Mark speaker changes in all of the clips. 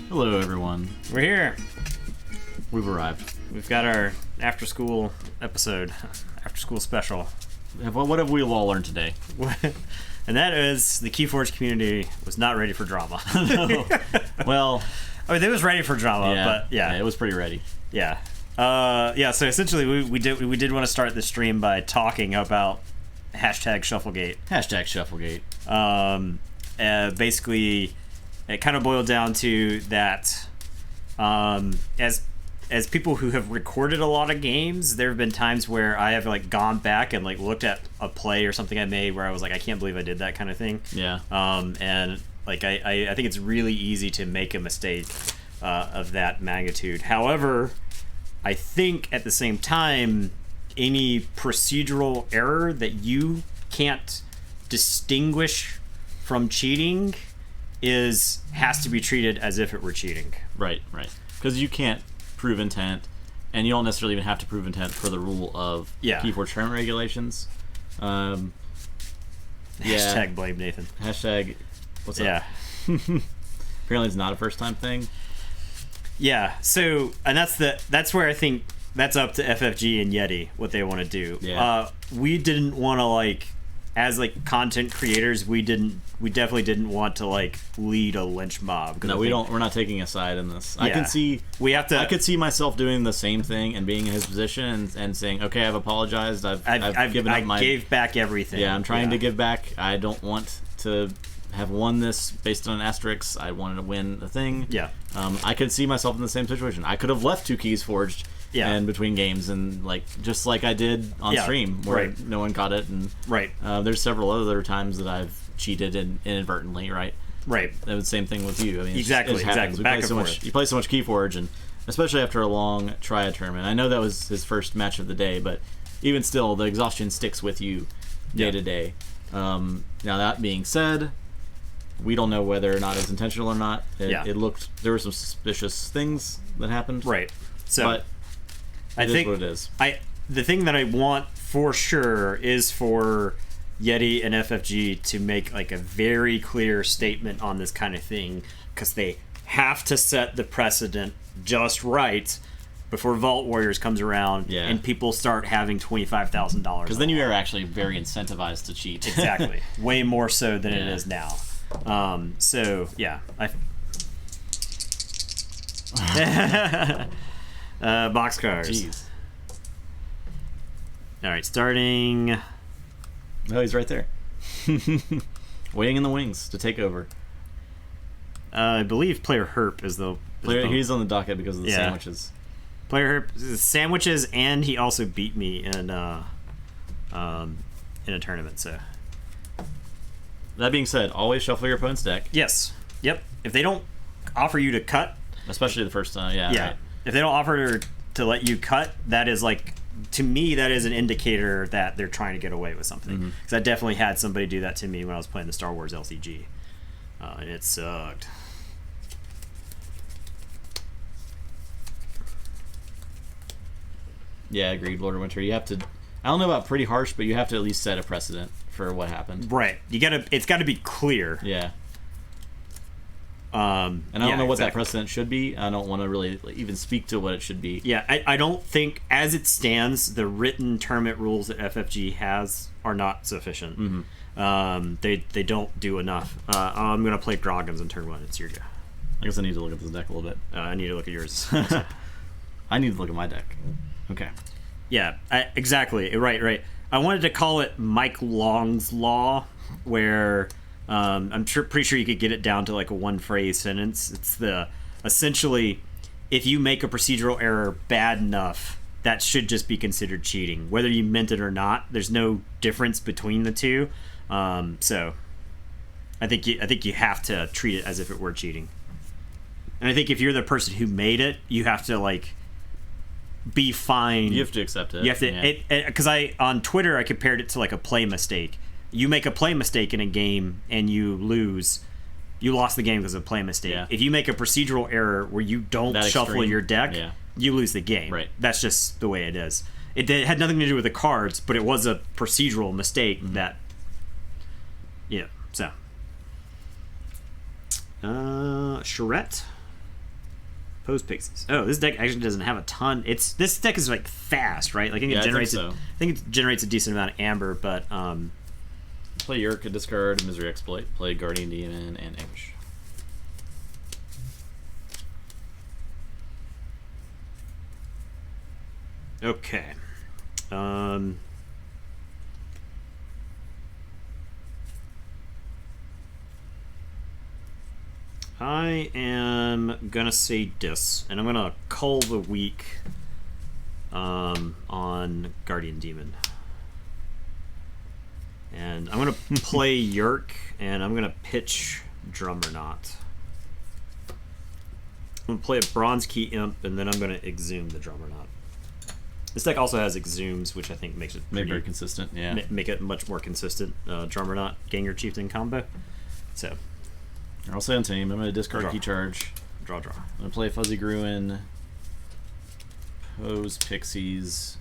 Speaker 1: Hello, everyone.
Speaker 2: We're here.
Speaker 1: We've arrived.
Speaker 2: We've got our after-school episode, after-school special.
Speaker 1: What have we all learned today?
Speaker 2: And that is the Keyforge community was not ready for drama.
Speaker 1: Well,
Speaker 2: I mean, they was ready for drama, but yeah,
Speaker 1: it was pretty ready.
Speaker 2: Yeah. So essentially, we did want to start the stream by talking about #Shufflegate.
Speaker 1: #Shufflegate.
Speaker 2: Basically, it kind of boiled down to that. As people who have recorded a lot of games, there have been times where I have like gone back and like looked at a play or something I made where I was like, I can't believe I did that kind of thing.
Speaker 1: Yeah.
Speaker 2: And like I think it's really easy to make a mistake of that magnitude. However, I think at the same time, any procedural error that you can't distinguish from cheating has to be treated as if it were cheating.
Speaker 1: Right. Because you can't prove intent, and you don't necessarily even have to prove intent for the rule of Keyforge term regulations.
Speaker 2: #blame Nathan.
Speaker 1: What's up?
Speaker 2: Yeah.
Speaker 1: Apparently it's not a first time thing.
Speaker 2: Yeah, so, and that's where I think that's up to FFG and Yeti, what they want to do.
Speaker 1: Yeah.
Speaker 2: We didn't want to, like, as, like, content creators, we definitely didn't want to, like, lead a lynch mob.
Speaker 1: No, we're not taking a side in this. Yeah. I could see myself doing the same thing and being in his position and saying, okay, I've apologized, I've given up my...
Speaker 2: I gave back everything.
Speaker 1: Yeah, I'm trying to give back. I don't want to have won this based on an asterisk. I wanted to win the thing.
Speaker 2: Yeah.
Speaker 1: I could see myself in the same situation. I could have left 2 keys forged and between games, and just like I did on stream where no one caught it. And there's several other times that I've cheated inadvertently. Right. That was the same thing with you. I mean,
Speaker 2: exactly.
Speaker 1: You play so much Keyforge, and especially after a long triad tournament. I know that was his first match of the day, but even still, the exhaustion sticks with you day to day. Now that being said, we don't know whether or not it's intentional or not. It looked, there were some suspicious things that happened.
Speaker 2: Right. So,
Speaker 1: but I think what it is.
Speaker 2: The thing that I want for sure is for Yeti and FFG to make like a very clear statement on this kind of thing, because they have to set the precedent just right before Vault Warriors comes around and people start having $25,000.
Speaker 1: Because then you are actually very incentivized to cheat.
Speaker 2: Exactly. Way more so than it is now. So yeah, boxcars.
Speaker 1: Jeez.
Speaker 2: All right, starting.
Speaker 1: Oh, he's right there, waiting in the wings to take over.
Speaker 2: I believe Player Herp is the player.
Speaker 1: He's on the docket because of the sandwiches.
Speaker 2: Player Herp is sandwiches, and he also beat me in a tournament. So.
Speaker 1: That being said, always shuffle your opponent's deck.
Speaker 2: Yes. Yep. If they don't offer you to cut,
Speaker 1: especially the first time, right.
Speaker 2: If they don't offer to let you cut, that is like, to me, that is an indicator that they're trying to get away with something. Because I definitely had somebody do that to me when I was playing the Star Wars LCG, and it sucked.
Speaker 1: Yeah, agreed. Lord of Winter, you have to. I don't know about pretty harsh, but you have to at least set a precedent for what happened.
Speaker 2: Right. It's got to be clear.
Speaker 1: Yeah. And I don't know what that precedent should be. I don't want to really even speak to what it should be.
Speaker 2: Yeah, I don't think, as it stands, the written tournament rules that FFG has are not sufficient. They don't do enough. I'm going to play Groggins in turn 1. It's your go.
Speaker 1: I guess I need to look at this deck a little bit.
Speaker 2: I need to look at yours.
Speaker 1: I need to look at my deck. Okay.
Speaker 2: Yeah, exactly. Right. I wanted to call it Mike Long's Law, where I'm pretty sure you could get it down to like a one-phrase sentence. It's essentially, if you make a procedural error bad enough, that should just be considered cheating, whether you meant it or not. There's no difference between the two. So, I think you have to treat it as if it were cheating. And I think if you're the person who made it, you have to like be fine.
Speaker 1: You have to accept it.
Speaker 2: You have to, because on Twitter I compared it to like a play mistake. You make a play mistake in a game and you lose, you lost the game because of a play mistake. Yeah. If you make a procedural error where you don't shuffle your deck, you lose the game.
Speaker 1: Right.
Speaker 2: That's just the way it is. It had nothing to do with the cards, but it was a procedural mistake that. Yeah. So. Charette. Pose Pixies. Oh, this deck actually doesn't have a ton. This deck is like fast, right? Like I think it generates. I think it generates a decent amount of amber, but
Speaker 1: play Yerk, discard Misery Exploit. Play Guardian Demon and Anguish.
Speaker 2: Okay. I am gonna say Dis, and I'm gonna Cull the Weak on Guardian Demon. And I'm gonna play Yerk, and I'm gonna pitch Drummerknot. I'm gonna play a Bronze Key Imp, and then I'm gonna Exhume the Drummerknot. This deck also has Exhumes, which I think makes it
Speaker 1: very consistent. Yeah,
Speaker 2: make it much more consistent. Drummerknot, Ganger Chieftain combo. So,
Speaker 1: I'll say on team. I'm gonna discard Key Charge.
Speaker 2: Draw.
Speaker 1: I'm gonna play Fuzzy Gruin, Pose Pixies,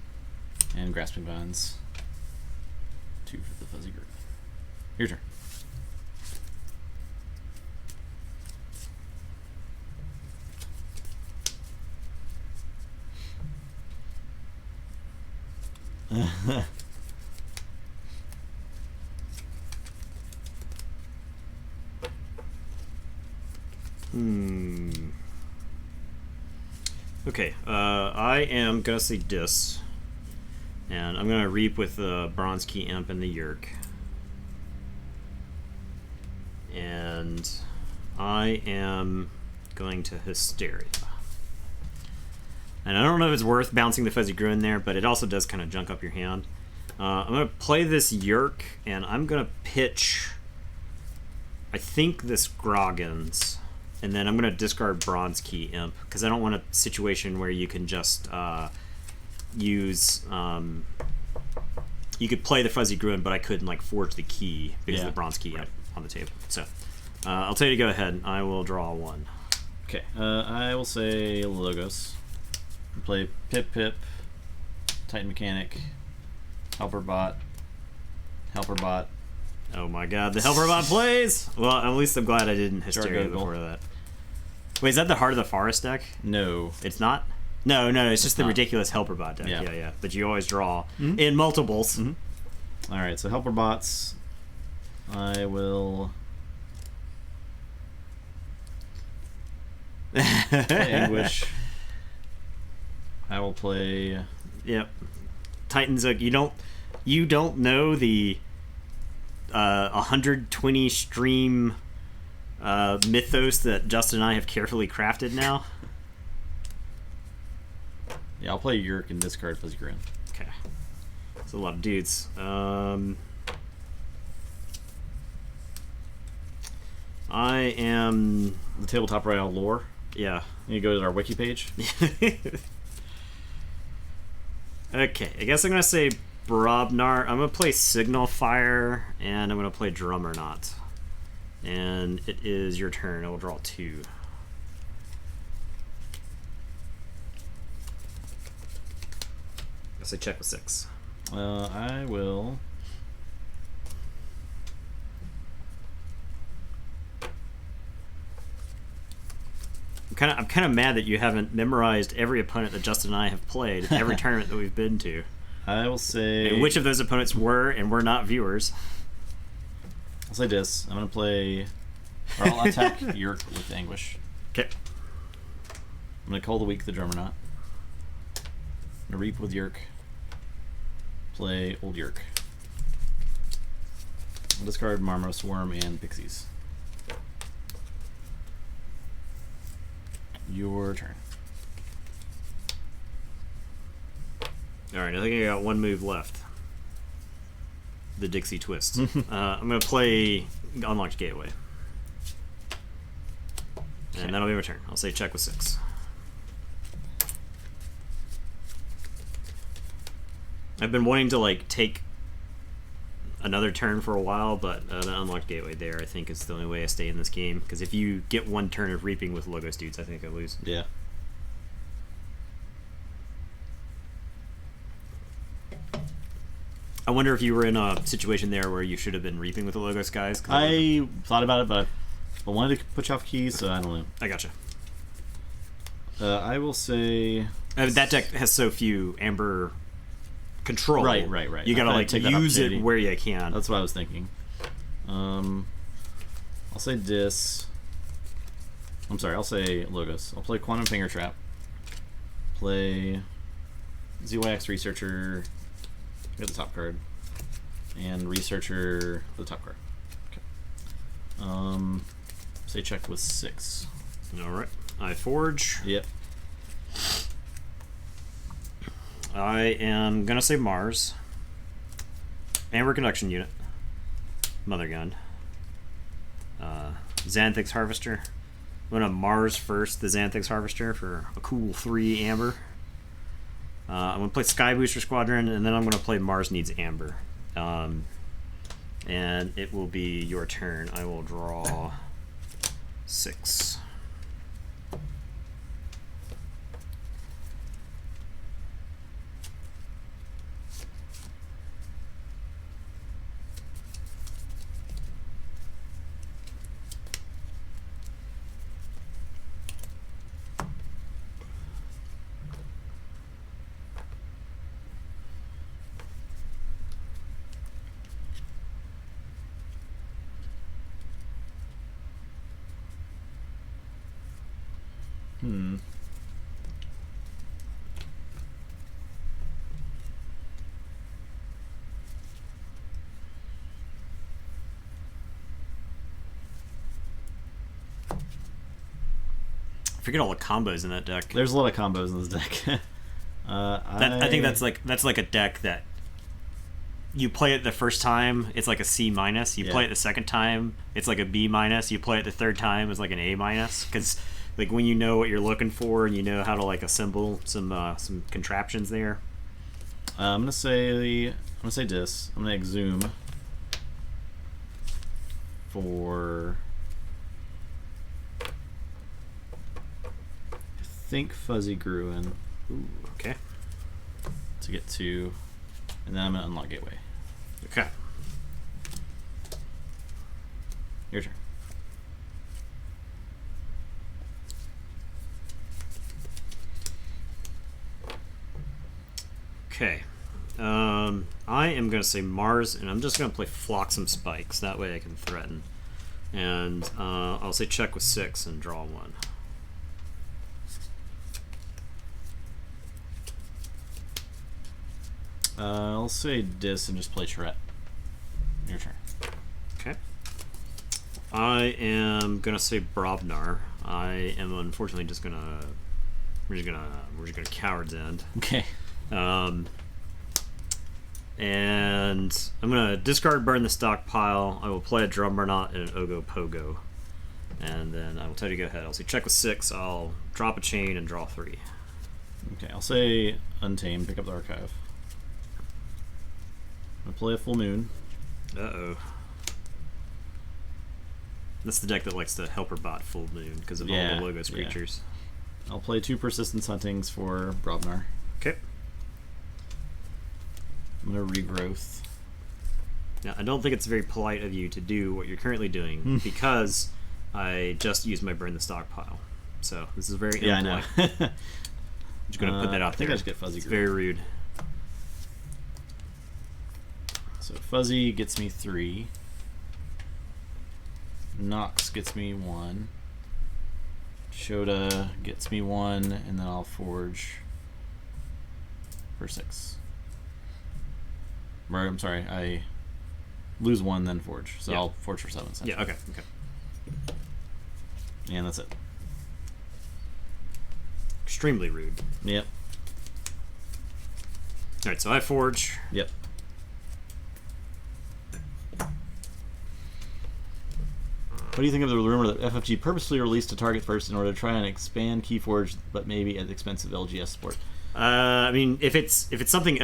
Speaker 1: and Grasping Vines. 2 for the Fuzzy Gruin. Your turn.
Speaker 2: Okay, I am gonna say Dis, and I'm gonna Reap with the Bronze Key Imp and the Yerk, and I am going to Hysteria. And I don't know if it's worth bouncing the Fuzzy Gruin there, but it also does kind of junk up your hand. I'm going to play this Yerk, and I'm going to pitch, I think, this Groggins. And then I'm going to discard Bronze Key Imp, because I don't want a situation where you can just use... you could play the Fuzzy Gruin, but I couldn't like forge the key because of the Bronze Key Imp on the table. So I'll tell you to go ahead. I will draw 1.
Speaker 1: Okay, I will say Logos. Play Pip, Titan Mechanic, Helper Bot.
Speaker 2: Oh my god, the Helper Bot plays! Well, at least I'm glad I didn't Hysteria before that. Wait, is that the Heart of the Forest deck?
Speaker 1: No.
Speaker 2: It's not? No, it's just the ridiculous Helper Bot deck. Yeah. But you always draw in multiples.
Speaker 1: Alright, so Helper Bots. I will... play Anguish. I will play.
Speaker 2: Yep. Titans. You don't know the 120 stream mythos that Justin and I have carefully crafted now.
Speaker 1: Yeah, I'll play Yerk and discard Fuzzy Gruin.
Speaker 2: Okay. That's a lot of dudes. I am
Speaker 1: the Tabletop Royale lore.
Speaker 2: Yeah.
Speaker 1: You go to our wiki page.
Speaker 2: Okay, I guess I'm gonna say Brobnar. I'm gonna play Signal Fire, and I'm gonna play Drummerknot. And it is your turn. I will draw 2. I say check with 6.
Speaker 1: I will.
Speaker 2: I'm kind of mad that you haven't memorized every opponent that Justin and I have played at every tournament that we've been to.
Speaker 1: I will say...
Speaker 2: And which of those opponents were and were not viewers.
Speaker 1: I'll say this. I'm going to play... Or I'll attack Yerk with Anguish.
Speaker 2: Okay.
Speaker 1: I'm going to Cull the Weak, the Drummerknot. I'm going to Reap with Yerk. Play Old Yerk. I'll discard Marmor Swarm and Pixies. Your turn.
Speaker 2: Alright, I think I got 1 move left. The Dixie Twist. I'm going to play Unlocked Gateway. And that'll be my turn. I'll say check with 6. I've been wanting to like take another turn for a while, but the Unlocked Gateway there I think is the only way I stay in this game, because if you get 1 turn of Reaping with Logos dudes, I think I lose.
Speaker 1: Yeah.
Speaker 2: I wonder if you were in a situation there where you should have been Reaping with the Logos guys.
Speaker 1: I thought about it, but I wanted to put you off keys, so I don't know.
Speaker 2: I gotcha.
Speaker 1: I will say
Speaker 2: that deck has so few amber control.
Speaker 1: Right.
Speaker 2: You gotta
Speaker 1: I
Speaker 2: like
Speaker 1: take that
Speaker 2: use it
Speaker 1: opportunity.
Speaker 2: where you can.
Speaker 1: That's what I was thinking. I'll say Dis. I'm sorry, I'll say Logos. I'll play Quantum Finger Trap. Play ZYX Researcher. Get the top card. And Researcher the top card. Okay. Say check with 6.
Speaker 2: Alright. I forge.
Speaker 1: Yep.
Speaker 2: I am gonna say Mars. Amber Conduction Unit. Mother Gun. Xanthix Harvester. I'm gonna Mars first, the Xanthix Harvester, for a cool 3 amber. I'm gonna play Sky Booster Squadron, and then I'm gonna play Mars Needs Amber. And it will be your turn. I will draw 6. Forget all the combos in that deck.
Speaker 1: There's a lot of combos in this deck.
Speaker 2: I think that's like a deck that you play it the first time, it's like a C minus. You play it the second time, it's like a B minus. You play it the third time, it's like an A minus. Because like when you know what you're looking for and you know how to like assemble some contraptions there.
Speaker 1: I'm gonna say Dis. I'm gonna exhume for I think Fuzzy Gruin.
Speaker 2: Ooh, okay.
Speaker 1: To get 2, and then I'm gonna unlock Gateway.
Speaker 2: Okay.
Speaker 1: Your turn.
Speaker 2: Okay. I am going to say Mars, and I'm just going to play Flotsam Spikes. That way I can threaten. And I'll say check with 6 and draw 1.
Speaker 1: I'll say Dis and just play Charette. Your turn.
Speaker 2: Okay. I am going to say Brobnar. I am unfortunately just going to... We're just gonna Coward's End.
Speaker 1: Okay.
Speaker 2: And I'm gonna discard Burn the Stockpile. I will play a Drummernaut and an Ogo Pogo. And then I will tell you to go ahead. I'll say check with 6, I'll drop a chain and draw 3.
Speaker 1: Okay, I'll say Untamed, pick up the Archive. I'm gonna play a Full Moon.
Speaker 2: Uh-oh. That's the deck that likes to Helper Bot Full Moon because of all the Logos creatures.
Speaker 1: I'll play 2 Persistence Huntings for Brobnar.
Speaker 2: Okay.
Speaker 1: I'm gonna Regrowth.
Speaker 2: Now, I don't think it's very polite of you to do what you're currently doing because I just used my Burn the Stockpile. So this is very impolite.
Speaker 1: I know.
Speaker 2: I'm just gonna put that out
Speaker 1: I think
Speaker 2: there.
Speaker 1: I just get Fuzzy.
Speaker 2: It's very rude.
Speaker 1: So Fuzzy gets me 3. Nox gets me 1. Shota gets me 1, and then I'll Forge for 6. Or, I'm sorry, I lose 1, then Forge. So I'll Forge for 7.
Speaker 2: Yeah, okay.
Speaker 1: And that's it.
Speaker 2: Extremely rude.
Speaker 1: Yep.
Speaker 2: Alright, so I Forge.
Speaker 1: Yep. What do you think of the rumor that FFG purposely released a target first in order to try and expand Keyforge, but maybe at the expense of LGS support?
Speaker 2: I mean, if it's something,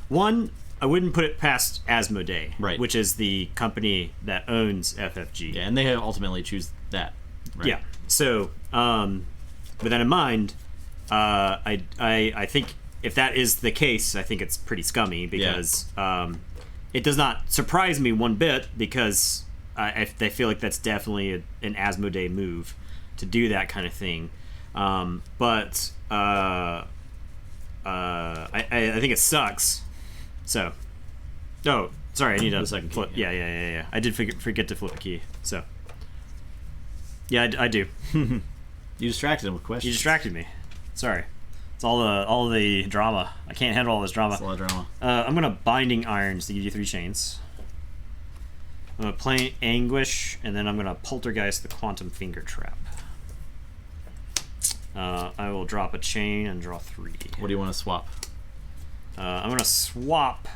Speaker 2: one, I wouldn't put it past Asmodee,
Speaker 1: Right.
Speaker 2: which is the company that owns FFG.
Speaker 1: Yeah, and they ultimately choose that. Right?
Speaker 2: Yeah. So, with that in mind, I think if that is the case, I think it's pretty scummy because it does not surprise me one bit because I feel like that's definitely an Asmodee move to do that kind of thing. But I think it sucks. So, oh, sorry, I need to
Speaker 1: second key,
Speaker 2: flip. Yeah. I did forget to flip a key. So, yeah, I do.
Speaker 1: You distracted him with questions.
Speaker 2: You distracted me. Sorry. It's all the drama. I can't handle all this drama.
Speaker 1: It's a lot of drama.
Speaker 2: I'm gonna Binding Irons to give you 3 chains. I'm gonna play Anguish, and then I'm gonna Poltergeist the Quantum Finger Trap. I will drop a chain and draw 3.
Speaker 1: What do you want to swap?
Speaker 2: I'm gonna swap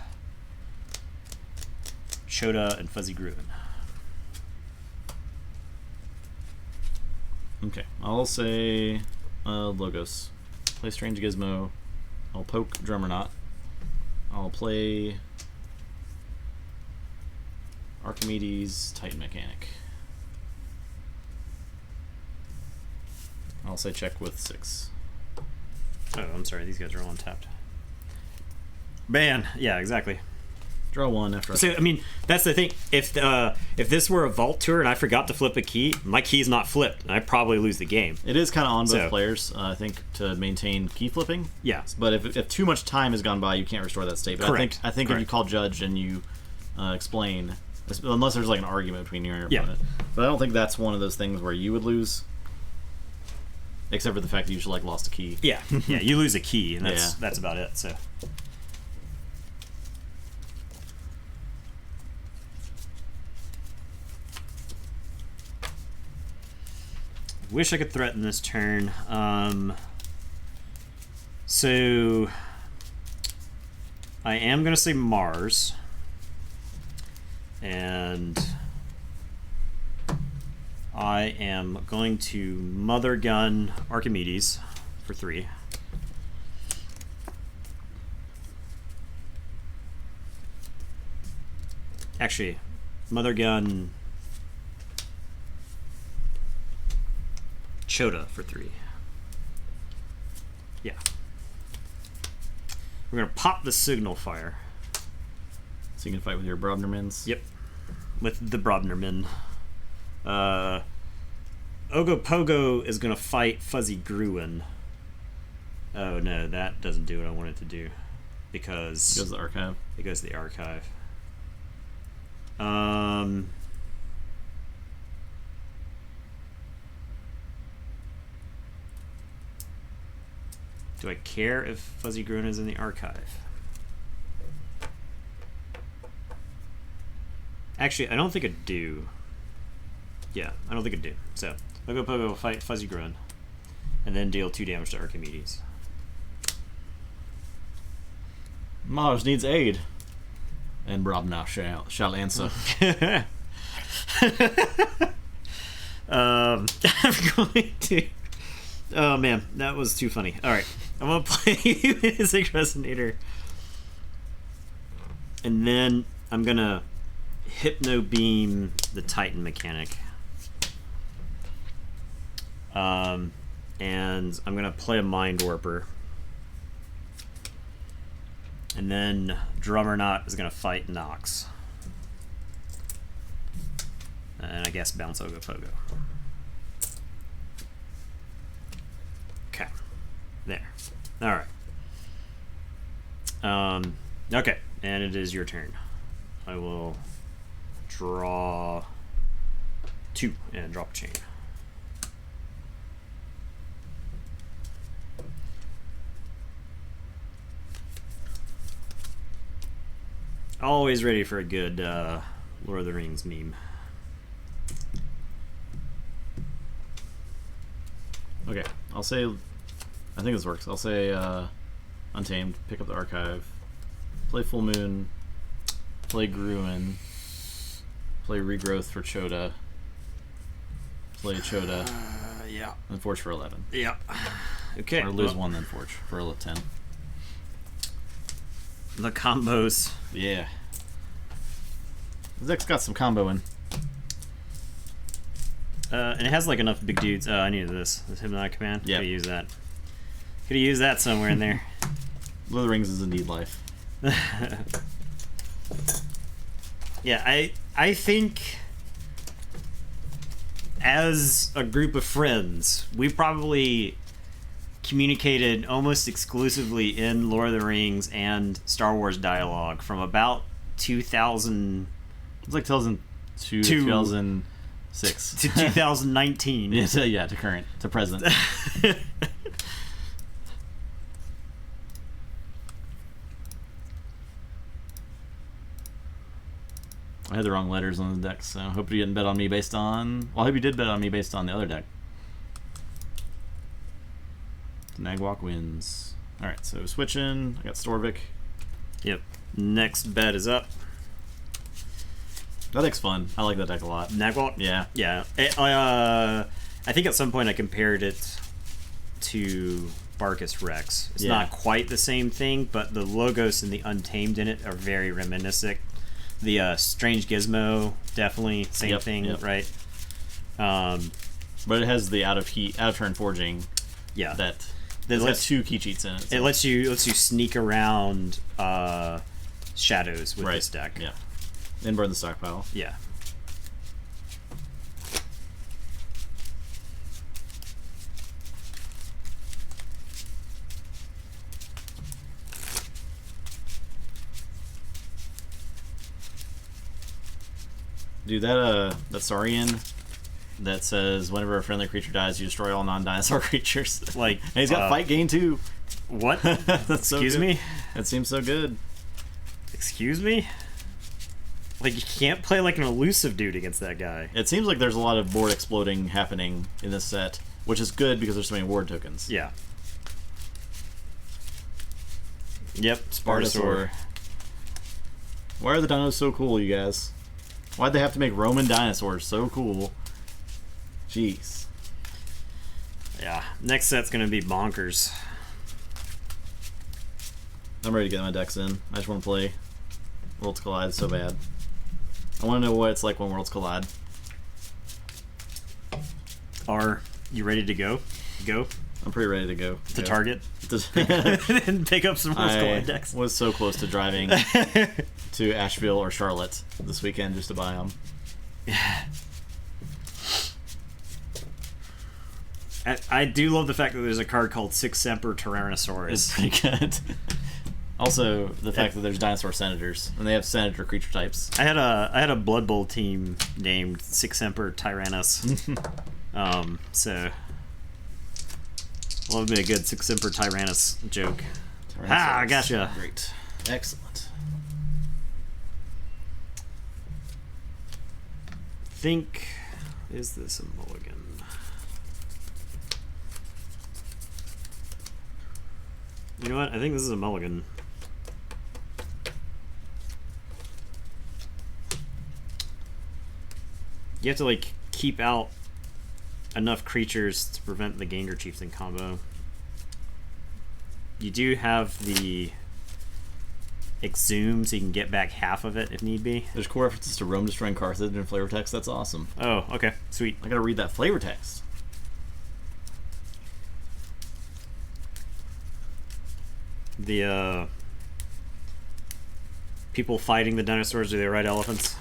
Speaker 2: Chota and Fuzzy Gruen.
Speaker 1: Okay, I'll say Logos. Play Strange Gizmo. I'll poke Drummerknot. I'll play Archimedes Titan Mechanic. I'll say check with 6.
Speaker 2: Oh, I'm sorry. These guys are all untapped. Ban. Yeah, exactly.
Speaker 1: Draw 1 after.
Speaker 2: So I mean, that's the thing. If this were a Vault Tour and I forgot to flip a key, my key's not flipped, and I probably lose the game.
Speaker 1: It is kind of on both players, I think, to maintain key flipping.
Speaker 2: Yeah.
Speaker 1: But if too much time has gone by, you can't restore that state. But
Speaker 2: Correct.
Speaker 1: I think if you call judge and you explain, unless there's like an argument between you and your opponent. But I don't think that's one of those things where you would lose. Except for the fact that you just like lost a key.
Speaker 2: Yeah. Yeah. You lose a key, and that's about it. So. Wish I could threaten this turn. So I am going to say Mars. And I am going to Mother Gun Archimedes for 3. Actually, Mother Gun Chota for 3. Yeah. We're going to pop the Signal Fire.
Speaker 1: So you can fight with your Brobnermans?
Speaker 2: Yep. With the Brobnerman. Ogopogo is going to fight Fuzzy Gruen. Oh no, that doesn't do what I want it to do. Because...
Speaker 1: It goes to the archive.
Speaker 2: It goes to the archive. Do I care if Fuzzy Gruen is in the archive? Actually, I don't think I do. Yeah, I don't think I do. So, Ogopogo will fight Fuzzy Gruen, and then deal 2 damage to Archimedes.
Speaker 1: Mars needs aid. And Brobna shall answer.
Speaker 2: I'm going to... Oh man, that was too funny. Alright, I'm going to play Music Resonator. And then I'm going to Hypno Beam the Titan Mechanic. And I'm going to play a Mind Warper. And then Drummerknot is going to fight Nox. And I guess bounce Ogopogo. Okay. There. Alright. Okay. And it is your turn. I will draw 2 and drop a chain. Always ready for a good Lord of the Rings meme.
Speaker 1: Okay, I'll say... I think this works. I'll say Untamed, pick up the archive, play Full Moon, play Gruen, play Regrowth for Chota, play Chota,
Speaker 2: Yeah.
Speaker 1: and Forge for 11.
Speaker 2: Yeah. Okay.
Speaker 1: Or lose 1 then Forge for 10.
Speaker 2: The combos.
Speaker 1: Yeah. Zek's got some comboing.
Speaker 2: And it has like enough big dudes. I needed this Hypnotic Command.
Speaker 1: Yeah.
Speaker 2: Could have used that. Could have used that somewhere in there.
Speaker 1: Lord of the Rings is indeed life.
Speaker 2: Yeah, I think as a group of friends, we probably communicated almost exclusively in Lord of the Rings and Star Wars dialogue from about 2000.
Speaker 1: It's like 2002 to 2006
Speaker 2: to 2019.
Speaker 1: Yeah, to current, to present. I had the wrong letters on the deck, so I hope you didn't bet on me based on... Well, I hope you did bet on me based on the other deck. Nagwalk wins. Alright, so switching. I got Storvik.
Speaker 2: Yep. Next bet is up.
Speaker 1: That deck's fun. I like that deck a lot.
Speaker 2: Nagwalk?
Speaker 1: Yeah.
Speaker 2: Yeah. I think at some point I compared it to Barkus Rex. It's not quite the same thing, but the logos and the Untamed in it are very reminiscent. The Strange Gizmo, definitely same thing, right? But
Speaker 1: it has the out of turn forging.
Speaker 2: Yeah.
Speaker 1: That lets 2 key cheats in it. So.
Speaker 2: It lets you sneak around shadows with this deck.
Speaker 1: Yeah. And burn the stockpile.
Speaker 2: Yeah.
Speaker 1: Dude, that Saurian that says whenever a friendly creature dies, you destroy all non-dinosaur creatures.
Speaker 2: Like,
Speaker 1: and he's got fight gain too.
Speaker 2: What?
Speaker 1: Excuse
Speaker 2: me?
Speaker 1: That seems so good.
Speaker 2: Excuse me? Like, you can't play like an elusive dude against that guy.
Speaker 1: It seems like there's a lot of board exploding happening in this set, which is good because there's so many ward tokens.
Speaker 2: Yeah. Yep, Spartosaur.
Speaker 1: Why are the dinos so cool, you guys? Why'd they have to make Roman dinosaurs so cool? Jeez.
Speaker 2: Yeah, next set's gonna be bonkers.
Speaker 1: I'm ready to get my decks in. I just want to play Worlds Collide so bad. I want to know what it's like when Worlds collide.
Speaker 2: Are you ready to go? Go?
Speaker 1: I'm pretty ready to go.
Speaker 2: To Target? And pick up some Worlds Collide decks.
Speaker 1: I was so close to driving to Asheville or Charlotte this weekend just to buy them.
Speaker 2: I do love the fact that there's a card called Six Semper Tyrannosaurus.
Speaker 1: It's pretty good. Also, the fact that there's dinosaur senators and they have senator creature types.
Speaker 2: I had a Blood Bowl team named Six Semper Tyrannus. So love me a good Six Semper Tyrannus joke. I gotcha.
Speaker 1: Great, excellent.
Speaker 2: Think, is this a mulligan? You know what? I think this is a mulligan. You have to like keep out enough creatures to prevent the Gengar Chieftain combo. You do have the Exhume, so you can get back half of it if need be.
Speaker 1: There's core references to Rome destroying Carthage and flavor text. That's awesome.
Speaker 2: Oh, okay, sweet.
Speaker 1: I gotta read that flavor text.
Speaker 2: The people fighting the dinosaurs, do they ride elephants?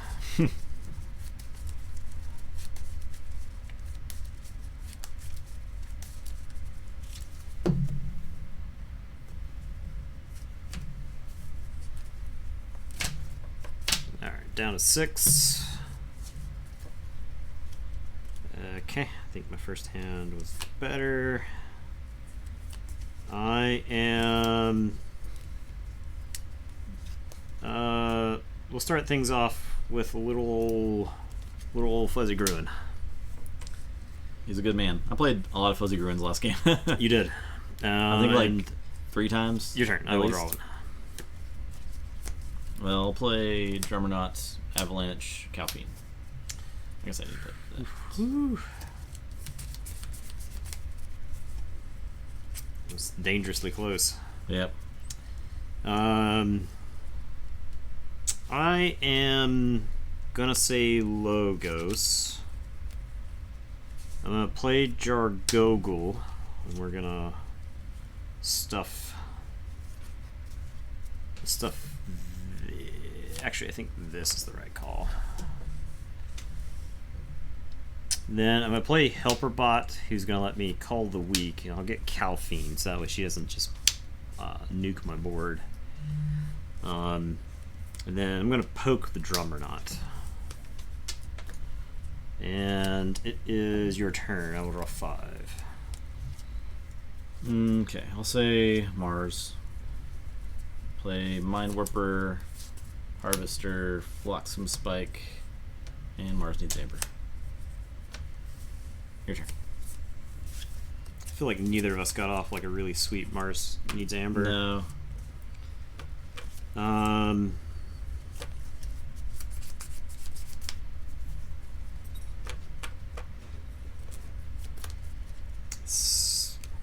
Speaker 2: Alright, down to 6. Okay, I think my first hand was better. I am... we'll start things off with a little old Fuzzy Gruin.
Speaker 1: He's a good man. I played a lot of Fuzzy Gruins last game.
Speaker 2: You did.
Speaker 1: I think like 3 times.
Speaker 2: Your turn. I will draw one.
Speaker 1: Well, I'll play Drummernaut, Avalanche, Calfine. I guess I need to put that.
Speaker 2: It was dangerously close.
Speaker 1: Yep.
Speaker 2: I am gonna say Logos. I'm gonna play Jargogul, and we're gonna stuff. Actually, I think this is the right call. Then I'm gonna play Helper Bot, who's gonna let me call the weak, and I'll get Calphine, so that way she doesn't just nuke my board. And then I'm gonna poke the Drummer Knot. And it is your turn. I will draw 5.
Speaker 1: Okay, I'll say Mars. Play Mind Warper, Harvester, Flotsam Spike, and Mars needs Amber. Your turn.
Speaker 2: I feel like neither of us got off like a really sweet Mars needs Amber.
Speaker 1: No.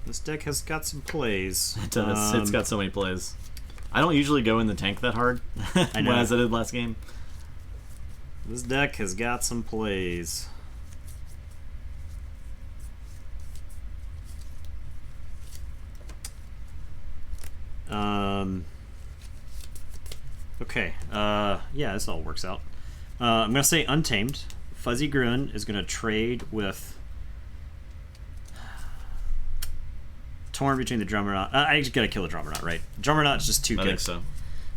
Speaker 2: This deck has got some plays.
Speaker 1: It does. It's got so many plays. I don't usually go in the tank that hard.
Speaker 2: I know.
Speaker 1: As I did last game.
Speaker 2: This deck has got some plays. Okay. Yeah, this all works out. I'm gonna say Untamed. Fuzzy Gruen is gonna trade with torn between the Drummer Knot. I just gotta kill the Drummer Knot, right? Drummer Knot's just too good.
Speaker 1: I think so.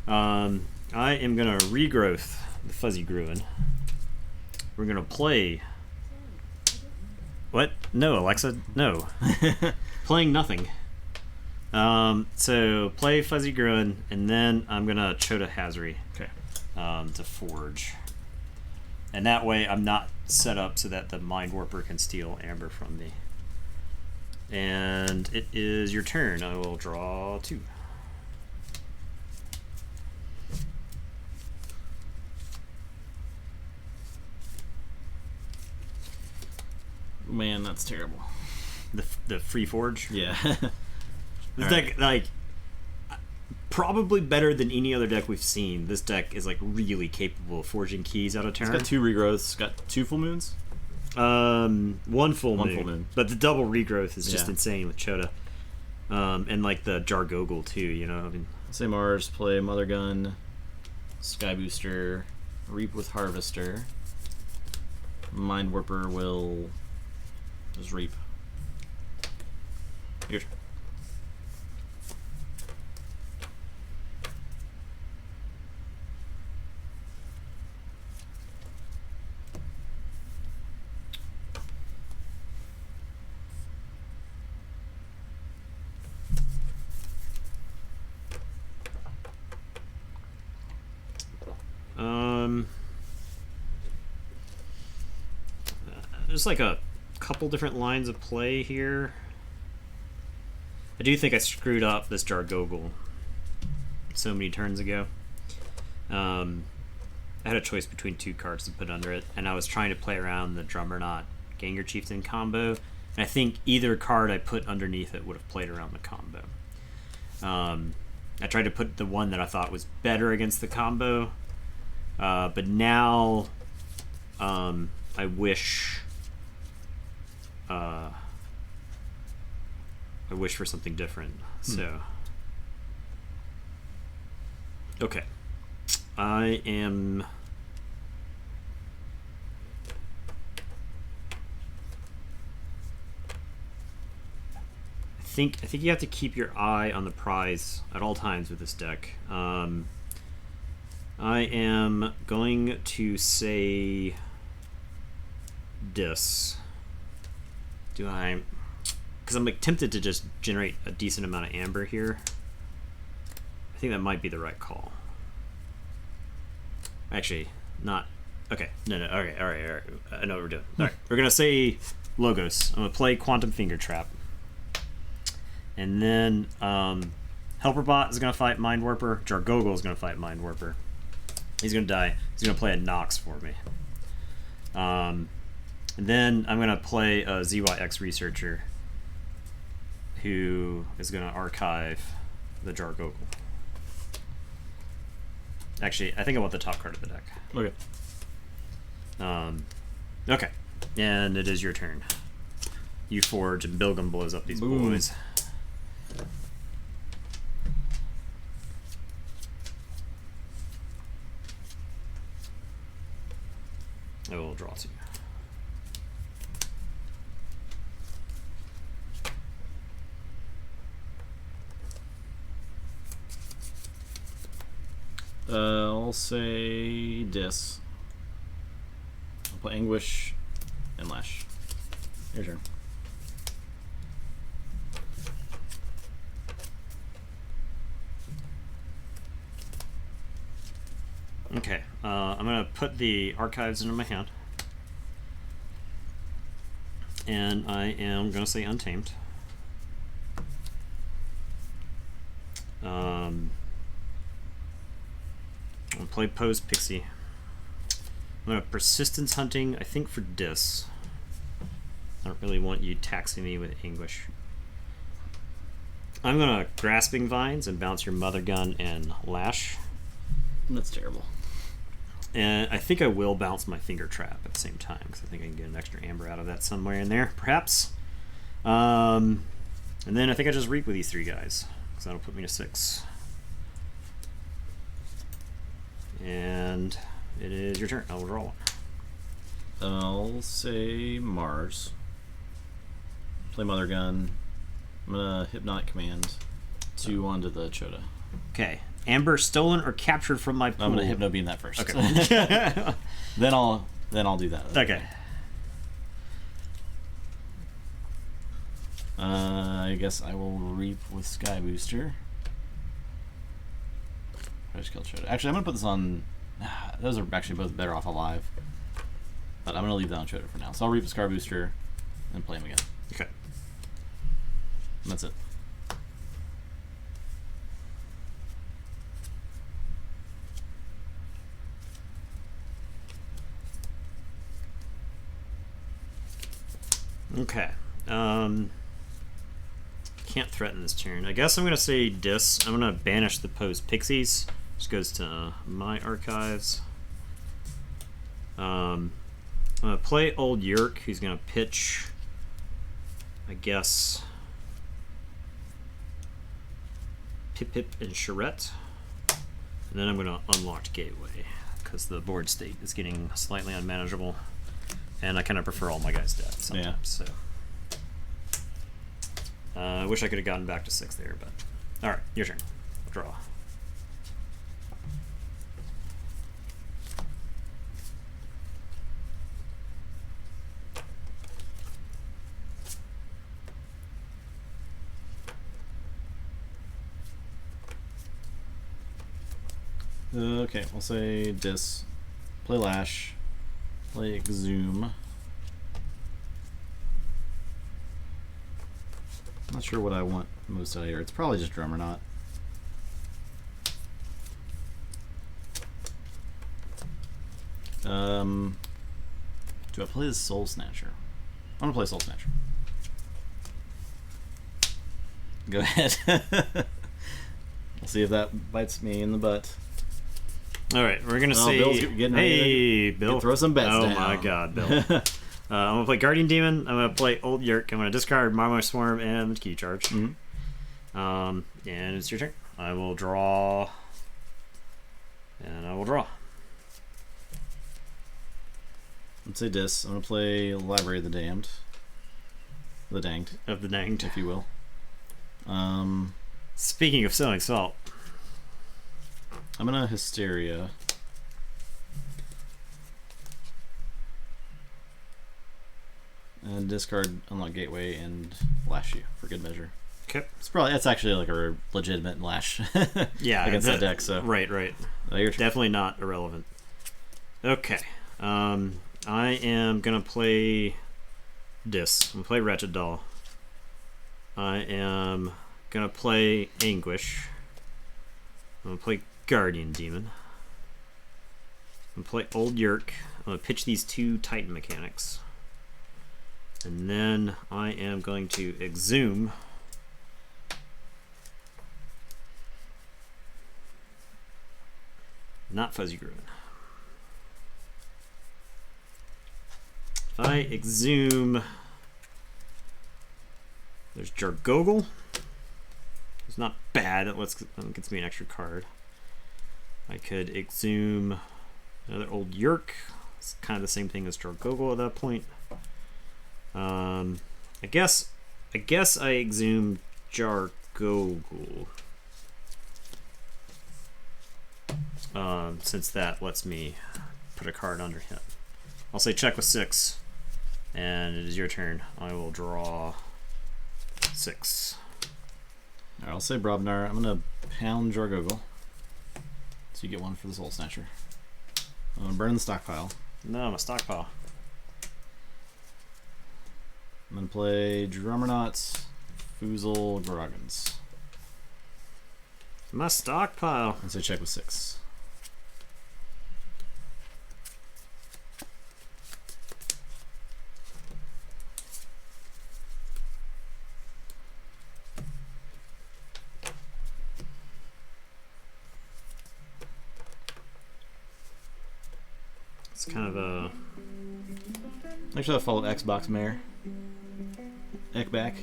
Speaker 2: I am gonna regrowth the Fuzzy Gruen. We're gonna play. What? No, Alexa. No. Playing nothing. So play Fuzzy Gruen, and then I'm gonna Chota Hazri.
Speaker 1: Okay.
Speaker 2: To forge. And that way I'm not set up so that the Mind Warper can steal Amber from me. And it is your turn. I will draw 2.
Speaker 1: Man, that's terrible.
Speaker 2: The free forge.
Speaker 1: Yeah.
Speaker 2: This deck, like, probably better than any other deck we've seen. This deck is like really capable of forging keys out of turn.
Speaker 1: It's got 2 regrowths. Got 2 full moons.
Speaker 2: One full
Speaker 1: One full moon.
Speaker 2: But the double regrowth is just
Speaker 1: Yeah.
Speaker 2: insane with Chota. And like the Jargogel too, you know. I mean,
Speaker 1: Say Mars, play Mother Gun, Sky Booster, Reap with Harvester. Mind Warper will just Reap. Your turn.
Speaker 2: There's like a couple different lines of play here. I do think I screwed up this Jargogel so many turns ago. I had a choice between 2 cards to put under it, and I was trying to play around the Drummer Knot Ganger Chieftain combo, and I think either card I put underneath it would have played around the combo. I tried to put the one that I thought was better against the combo, but now I wish for something different. So, okay, I am. I think you have to keep your eye on the prize at all times with this deck. I am going to say this. Do I? Because I'm like tempted to just generate a decent amount of amber here. I think that might be the right call. Actually, not. Okay, no. All right. I know what we're doing. All right, we're gonna say Logos. I'm gonna play Quantum Finger Trap, and then Helperbot is gonna fight Mind Warper. Jargogel is gonna fight Mind Warper. He's gonna die. He's gonna play a Nox for me. And then I'm gonna play a ZYX Researcher, who is gonna archive the Jargogel. Actually, I think I want the top card of the deck.
Speaker 1: Okay.
Speaker 2: Okay, and it is your turn. You forge, and Bilgum blows up these
Speaker 1: Boom.
Speaker 2: boys. I will draw 2.
Speaker 1: I'll say Dis. I'll play Anguish and Lash. Your turn.
Speaker 2: Okay, I'm gonna put the archives into my hand, and I am gonna say Untamed. I'm gonna play Pose Pixie. I'm gonna Persistence Hunting, I think for Dis. I don't really want you taxing me with Anguish. I'm gonna Grasping Vines and bounce your Mother Gun and Lash.
Speaker 1: That's terrible.
Speaker 2: And I think I will bounce my Finger Trap at the same time, because I think I can get an extra amber out of that somewhere in there, perhaps. And then I think I just Reap with these 3 guys, because that'll put me to 6. And it is your turn. I'll draw one.
Speaker 1: I'll say Mars. Play Mother Gun. I'm gonna Hypnotic Command 2 onto the Chota.
Speaker 2: Okay. Amber stolen or captured from my pool.
Speaker 1: I'm gonna Hypno Beam that first.
Speaker 2: Okay.
Speaker 1: then I'll do that.
Speaker 2: Okay.
Speaker 1: I guess I will Reap with Sky Booster. I just killed Chota. Actually, I'm gonna put this on. Those are actually both better off alive. But I'm gonna leave that on Chota for now. So I'll Reap with Sky Booster and play him again.
Speaker 2: Okay.
Speaker 1: And that's it.
Speaker 2: Okay. Can't threaten this turn. I guess I'm gonna say Dis. I'm gonna banish the Pose Pixies. Just goes to my archives. I'm gonna play Old Yerk, who's gonna pitch, I guess, Pip Pip and Charette. And then I'm gonna unlock Gateway, because the board state is getting slightly unmanageable. And I kind of prefer all my guys dead sometimes.
Speaker 1: Yeah.
Speaker 2: So I wish I could have gotten back to 6 there, but all right, your turn. I'll draw.
Speaker 1: Okay, we'll say Dis. Play Lash. Play Exhume. I'm not sure what I want most out of here. It's probably just Drum or Not. Do I play the Soul Snatcher? I'm gonna play Soul Snatcher. Go ahead. We'll see if that bites me in the butt.
Speaker 2: All right, we're gonna say,
Speaker 1: Bill's getting
Speaker 2: hey, Bill,
Speaker 1: throw some bets
Speaker 2: oh
Speaker 1: down.
Speaker 2: my God, Bill. I'm gonna play Guardian Demon. I'm gonna play Old Yerk. I'm gonna discard Marmoy Swarm and Key Charge.
Speaker 1: Mm-hmm.
Speaker 2: And it's your turn. I will draw, and I will draw.
Speaker 1: Let's say Dis. I'm gonna play Library of the Damned. The Danged.
Speaker 2: Of the Danged,
Speaker 1: if you will.
Speaker 2: Speaking of Sowing Salt,
Speaker 1: I'm gonna Hysteria. And discard Unlock Gateway and Lash you for good measure.
Speaker 2: okay.
Speaker 1: That's actually like a legitimate Lash.
Speaker 2: Yeah,
Speaker 1: against that deck. So
Speaker 2: right.
Speaker 1: your turn.
Speaker 2: Definitely not irrelevant. Okay. I am gonna play Dis. I'm gonna play Wretched Doll. I am gonna play Anguish. I'm gonna play Guardian Demon. I'm gonna play Old Yerk. I'm gonna pitch these 2 Titan mechanics. And then I am going to Exhume. Not Fuzzy Gruin. If I Exhume, there's Jargogel. It's not bad. That gets me an extra card. I could Exhume another Old Yerk. It's kind of the same thing as Jargogel at that point. I guess I Exhume Jargogel. since that lets me put a card under him. I'll say check with 6, and it is your turn. I will draw 6.
Speaker 1: All right, I'll say Brobnar. I'm gonna pound Jargogle, so you get 1 for the Soul Snatcher. I'm gonna burn the stockpile.
Speaker 2: No, my stockpile.
Speaker 1: I'm gonna play Drummernauts, Foozle, Groggins.
Speaker 2: My stockpile.
Speaker 1: And so check with 6.
Speaker 2: It's kind of a...
Speaker 1: Actually, I'll follow Xbox Mayor. Ekback.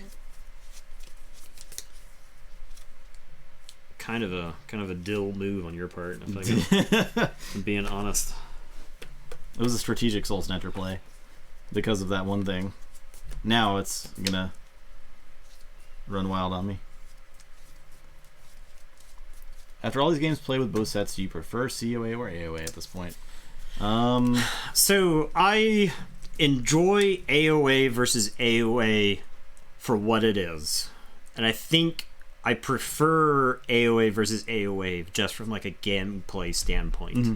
Speaker 2: kind of a dill move on your part, if I'm being honest.
Speaker 1: It was a strategic Soul Snatcher play because of that one thing. Now it's gonna run wild on me. After all these games played with both sets, do you prefer COA or AOA at this point?
Speaker 2: So I enjoy AOA versus AOA for what it is. And I think I prefer AOA versus AOA just from like a gameplay standpoint.
Speaker 1: Mm-hmm.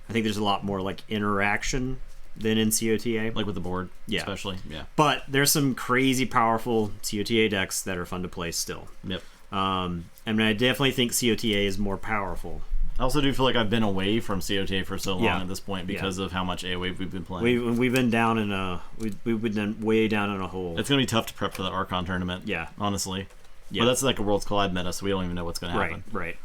Speaker 2: I think there's a lot more like interaction than in COTA.
Speaker 1: Like with the board,
Speaker 2: Yeah.
Speaker 1: especially. Yeah.
Speaker 2: But there's some crazy powerful COTA decks that are fun to play still.
Speaker 1: Yep.
Speaker 2: I mean, I definitely think COTA is more powerful.
Speaker 1: I also do feel like I've been away from COTA for so long
Speaker 2: Yeah.
Speaker 1: at this point because of how much AOA we've been playing.
Speaker 2: We've been down in a we've been way down in a hole.
Speaker 1: It's gonna be tough to prep for the Archon tournament.
Speaker 2: Yeah.
Speaker 1: honestly.
Speaker 2: Yeah.
Speaker 1: But that's like a Worlds Collide meta, so we don't even know what's gonna happen.
Speaker 2: Right.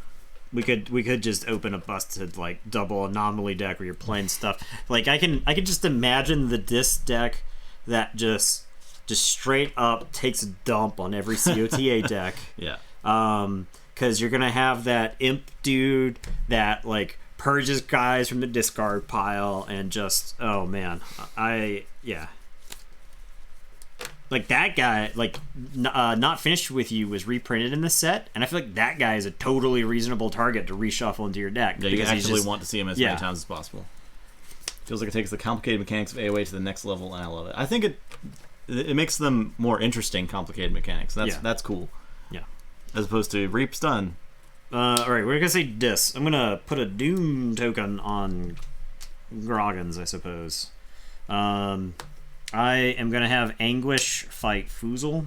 Speaker 2: We could just open a busted like double anomaly deck where you're playing stuff. Like I can just imagine the disc deck that just straight up takes a dump on every COTA deck.
Speaker 1: Yeah.
Speaker 2: Because you're gonna have that imp dude that like purges guys from the discard pile and just like that guy, like Not Finished With You was reprinted in the set, and I feel like that guy is a totally reasonable target to reshuffle into your deck.
Speaker 1: Yeah, you
Speaker 2: because
Speaker 1: actually want to see him as many times as possible. Feels like it takes the complicated mechanics of AOA to the next level, and I love it. I think it makes them more interesting, complicated mechanics. That's cool.
Speaker 2: Yeah.
Speaker 1: As opposed to Reap Stun.
Speaker 2: Alright, we're gonna say Dis. I'm gonna put a Doom token on Groggins, I suppose. I am going to have Anguish fight Foozle.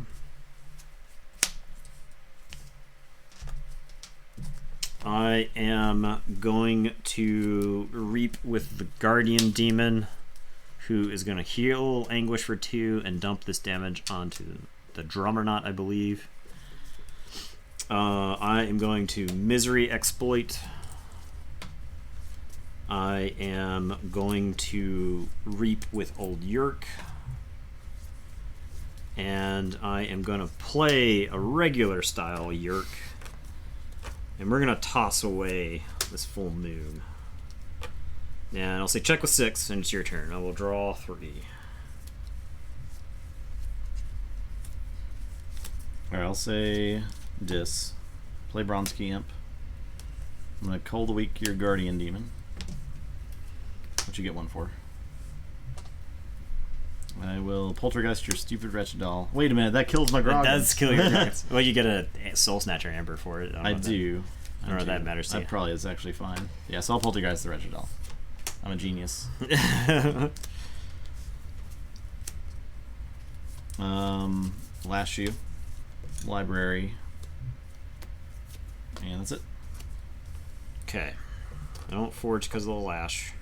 Speaker 2: I am going to Reap with the Guardian Demon, who is going to heal Anguish for 2 and dump this damage onto the Drummernaut, I believe. I am going to Misery Exploit. I am going to Reap with Old Yerk. And I am going to play a regular style Yerk. And we're going to toss away this full moon. And I'll say check with 6, and it's your turn. I will draw 3.
Speaker 1: Alright, I'll say Dis. Play Bronze Key Imp. I'm going to Cold Weak your Guardian Demon. What you get 1 for? I will Poltergeist your stupid wretched doll. Wait a minute, that kills my Groggins.
Speaker 2: It does kill your Groggins. Well, you get a Soul Snatcher Amber for it.
Speaker 1: I do.
Speaker 2: I don't know if that matters to you.
Speaker 1: That probably is actually fine. Yeah, so I'll Poltergeist the wretched doll. I'm a genius. Last Shoe. Library. And that's it.
Speaker 2: Okay. I don't forge because of the lash.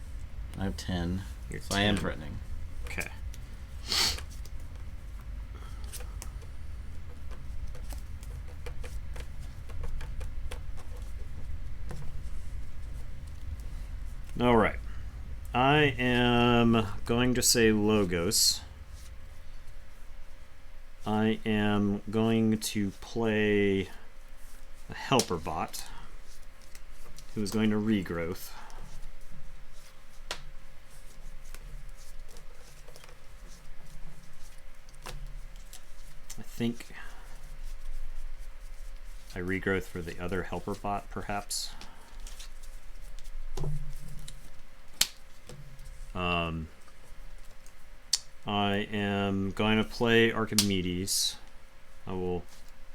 Speaker 1: I have 10.
Speaker 2: You're
Speaker 1: so 10. I am threatening.
Speaker 2: Okay. All right. I am going to say Logos. I am going to play a Helper Bot who is going to Regrowth. I think I Regrowth for the other Helper Bot, perhaps. I am going to play Archimedes. I will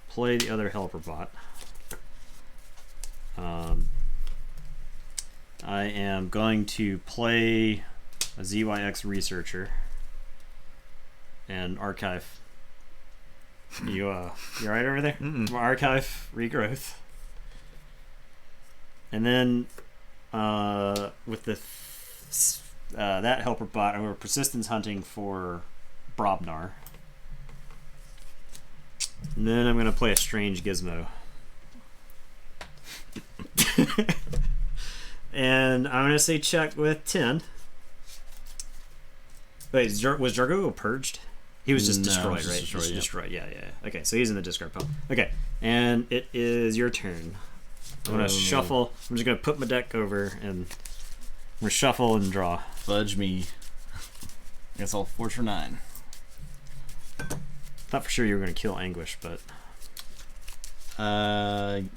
Speaker 2: play the other helper bot. I am going to play a ZYX researcher and archive. You alright over there? Archive regrowth. And then with the that helper bot, I'm going to persistence hunting for Brobnar. And then I'm going to play a strange gizmo. And I'm going to say check with 10. Wait, was Jargo purged? He was just destroyed,
Speaker 1: just
Speaker 2: right?
Speaker 1: destroyed, yeah.
Speaker 2: Destroyed, yeah. Okay, so he's in the discard pile. Okay, and it is your turn. I'm going to shuffle. I'm just going to put my deck over and I'm going to shuffle and draw.
Speaker 1: Fudge me. I guess I'll forge for 9.
Speaker 2: Thought for sure you were going to kill Anguish, but...
Speaker 1: yeah.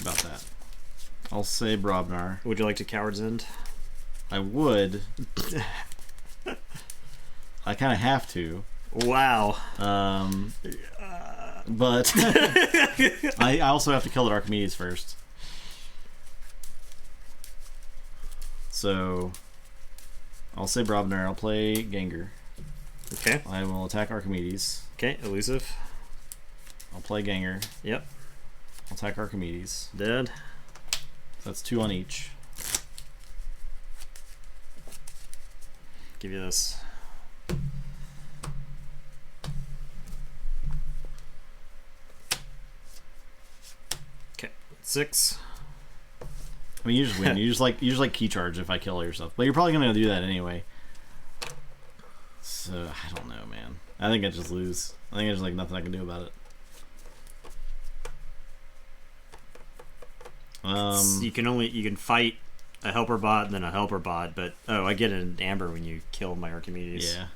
Speaker 1: About that. I'll say Brobnar.
Speaker 2: Would you like to Coward's End? I
Speaker 1: would. I kind of have to.
Speaker 2: Wow.
Speaker 1: But I also have to kill the Archimedes first. So I'll say Brobnar. I'll play Gengar.
Speaker 2: Okay.
Speaker 1: I will attack Archimedes.
Speaker 2: Okay, elusive.
Speaker 1: I'll play Gengar.
Speaker 2: Yep.
Speaker 1: I'll attack Archimedes.
Speaker 2: Dead.
Speaker 1: That's 2 on each.
Speaker 2: Give you this. Okay, 6.
Speaker 1: I mean, you just win. You just like key charge if I kill yourself, but you're probably gonna do that anyway. So I don't know, man. I think I just lose. I think there's like nothing I can do about it.
Speaker 2: You can fight a helper bot and then a helper bot, but I get an amber when you kill my Archimedes.
Speaker 1: Yeah.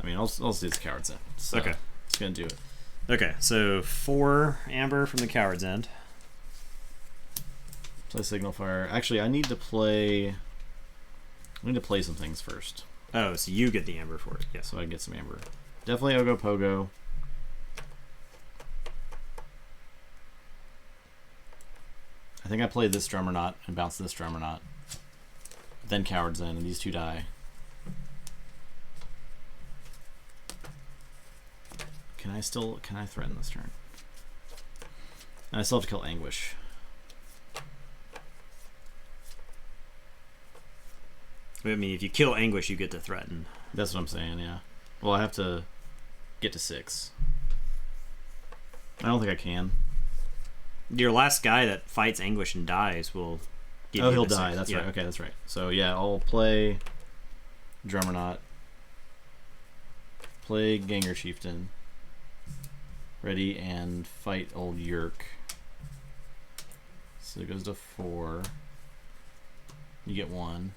Speaker 1: I mean, I'll see this Coward's End. So
Speaker 2: okay,
Speaker 1: it's gonna do it.
Speaker 2: Okay, so 4 amber from the Coward's End.
Speaker 1: Play Signal Fire. Actually, I need to play some things first.
Speaker 2: Oh, so you get the amber for it. Yeah.
Speaker 1: So I get some amber. Definitely Ogo Pogo. I think I played this Drummerknot and bounced this Drummerknot. Then Coward's End, and these 2 die. Can I threaten this turn? And I still have to kill Anguish.
Speaker 2: I mean, if you kill Anguish, you get to threaten.
Speaker 1: That's what I'm saying, yeah. Well, I have to get to 6. I don't think I can.
Speaker 2: Your last guy that fights Anguish and dies will give you
Speaker 1: he'll
Speaker 2: the
Speaker 1: die.
Speaker 2: 6.
Speaker 1: That's
Speaker 2: Yeah.
Speaker 1: right. Okay, that's right. So, yeah, I'll play Drummerknot. Play Gengar Chieftain. Ready and fight old Yerk. So it goes to 4. You get 1.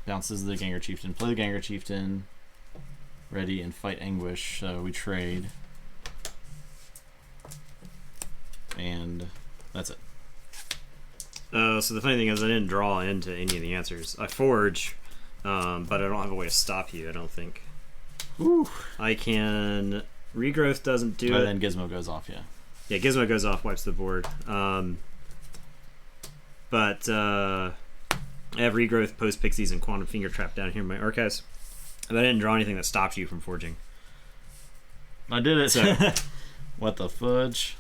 Speaker 1: Bounces the Gengar Chieftain. Play the Gengar Chieftain. Ready and fight Anguish. So we trade. And that's it.
Speaker 2: So the funny thing is I didn't draw into any of the answers. I forge, but I don't have a way to stop you, I don't think.
Speaker 1: Ooh.
Speaker 2: I can... Regrowth doesn't do it.
Speaker 1: Then Gizmo goes off, yeah.
Speaker 2: Yeah, Gizmo goes off, wipes the board. But I have Regrowth, Post Pixies, and Quantum Finger Trap down here in my archives. And I didn't draw anything that stops you from forging.
Speaker 1: I did it.
Speaker 2: So,
Speaker 1: what the fudge?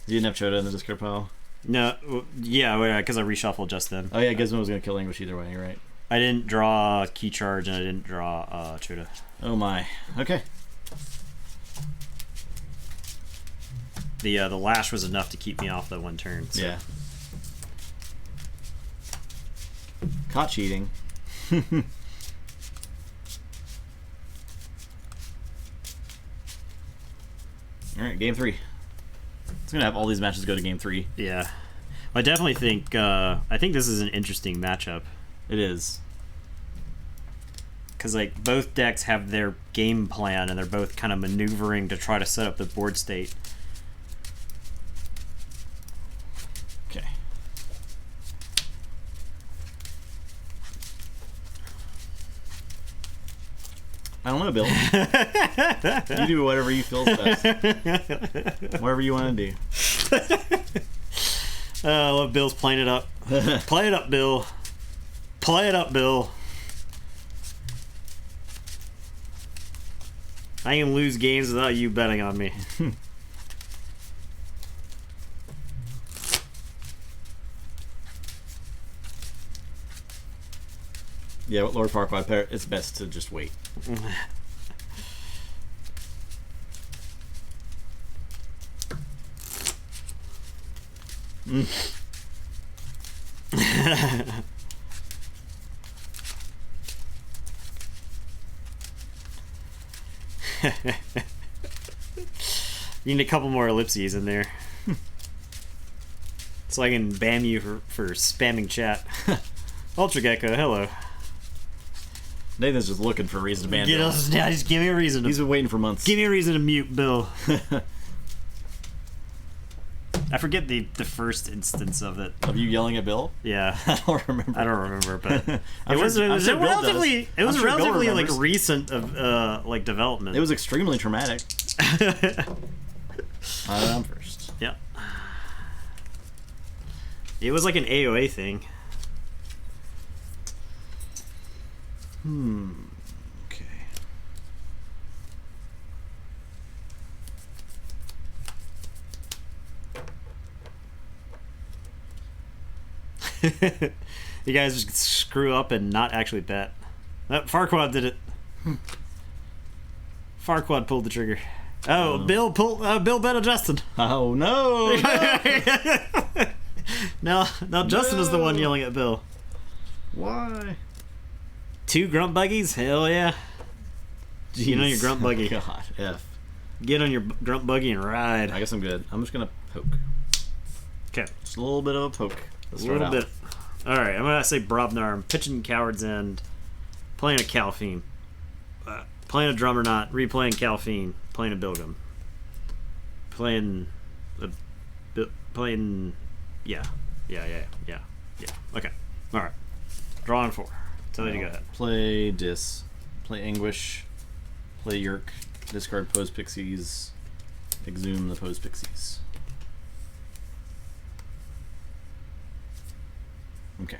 Speaker 1: You didn't have Chota in the discard pile?
Speaker 2: no, yeah, because I reshuffled just then.
Speaker 1: Oh yeah, Gizmo was going to kill Anguish either way, you're right.
Speaker 2: I didn't draw Key Charge, and I didn't draw Chota.
Speaker 1: Oh my. Okay.
Speaker 2: The Lash was enough to keep me off that one turn. So.
Speaker 1: Yeah. Caught cheating. Alright, game 3. It's going to have all these matches go to game 3.
Speaker 2: Yeah. I definitely think I think this is an interesting matchup.
Speaker 1: It is.
Speaker 2: Because like both decks have their game plan and they're both kind of maneuvering to try to set up the board state.
Speaker 1: I don't know, Bill. You do whatever you feel best. Whatever you want to do.
Speaker 2: I love Bill's playing it up. Play it up, Bill. Play it up, Bill. I can lose games without you betting on me.
Speaker 1: Yeah, with Lord Farquaad, it's best to just wait.
Speaker 2: You need a couple more ellipses in there. So I can ban you for spamming chat. Ultra Gecko, hello.
Speaker 1: Nathan's just looking for a reason to ban Bill.
Speaker 2: Just give me a reason.
Speaker 1: He's been waiting for months.
Speaker 2: Give me a reason to mute Bill. I forget the first instance of it.
Speaker 1: Of you yelling at Bill?
Speaker 2: Yeah.
Speaker 1: I don't remember.
Speaker 2: But it was relatively like recent of like development.
Speaker 1: It was extremely traumatic. I'm first.
Speaker 2: Yeah. It was like an AOA thing.
Speaker 1: Okay.
Speaker 2: You guys just screw up and not actually bet. Farquaad did it. Farquaad pulled the trigger. Oh, Bill bet on Justin.
Speaker 1: Oh no!
Speaker 2: Now Justin is the one yelling at Bill.
Speaker 1: Why?
Speaker 2: 2 grunt buggies? Hell yeah.
Speaker 1: Jeez.
Speaker 2: Get on your grunt buggy.
Speaker 1: Oh, God, F.
Speaker 2: Get on your grunt buggy and ride.
Speaker 1: I guess I'm good. I'm just gonna poke.
Speaker 2: Okay.
Speaker 1: Just a little bit of a poke.
Speaker 2: A little bit. Alright, I'm gonna say Brobnar. I'm pitching Coward's End. Playing a Calfine. Playing a Drummerknot. Replaying Calfine. Playing a Bilgum. Playing... Yeah. Okay. Alright. Drawing 4. Tell you to go ahead.
Speaker 1: Play Dis. Play Anguish. Play Yerk. Discard Pose Pixies. Exhume the Pose Pixies. Okay.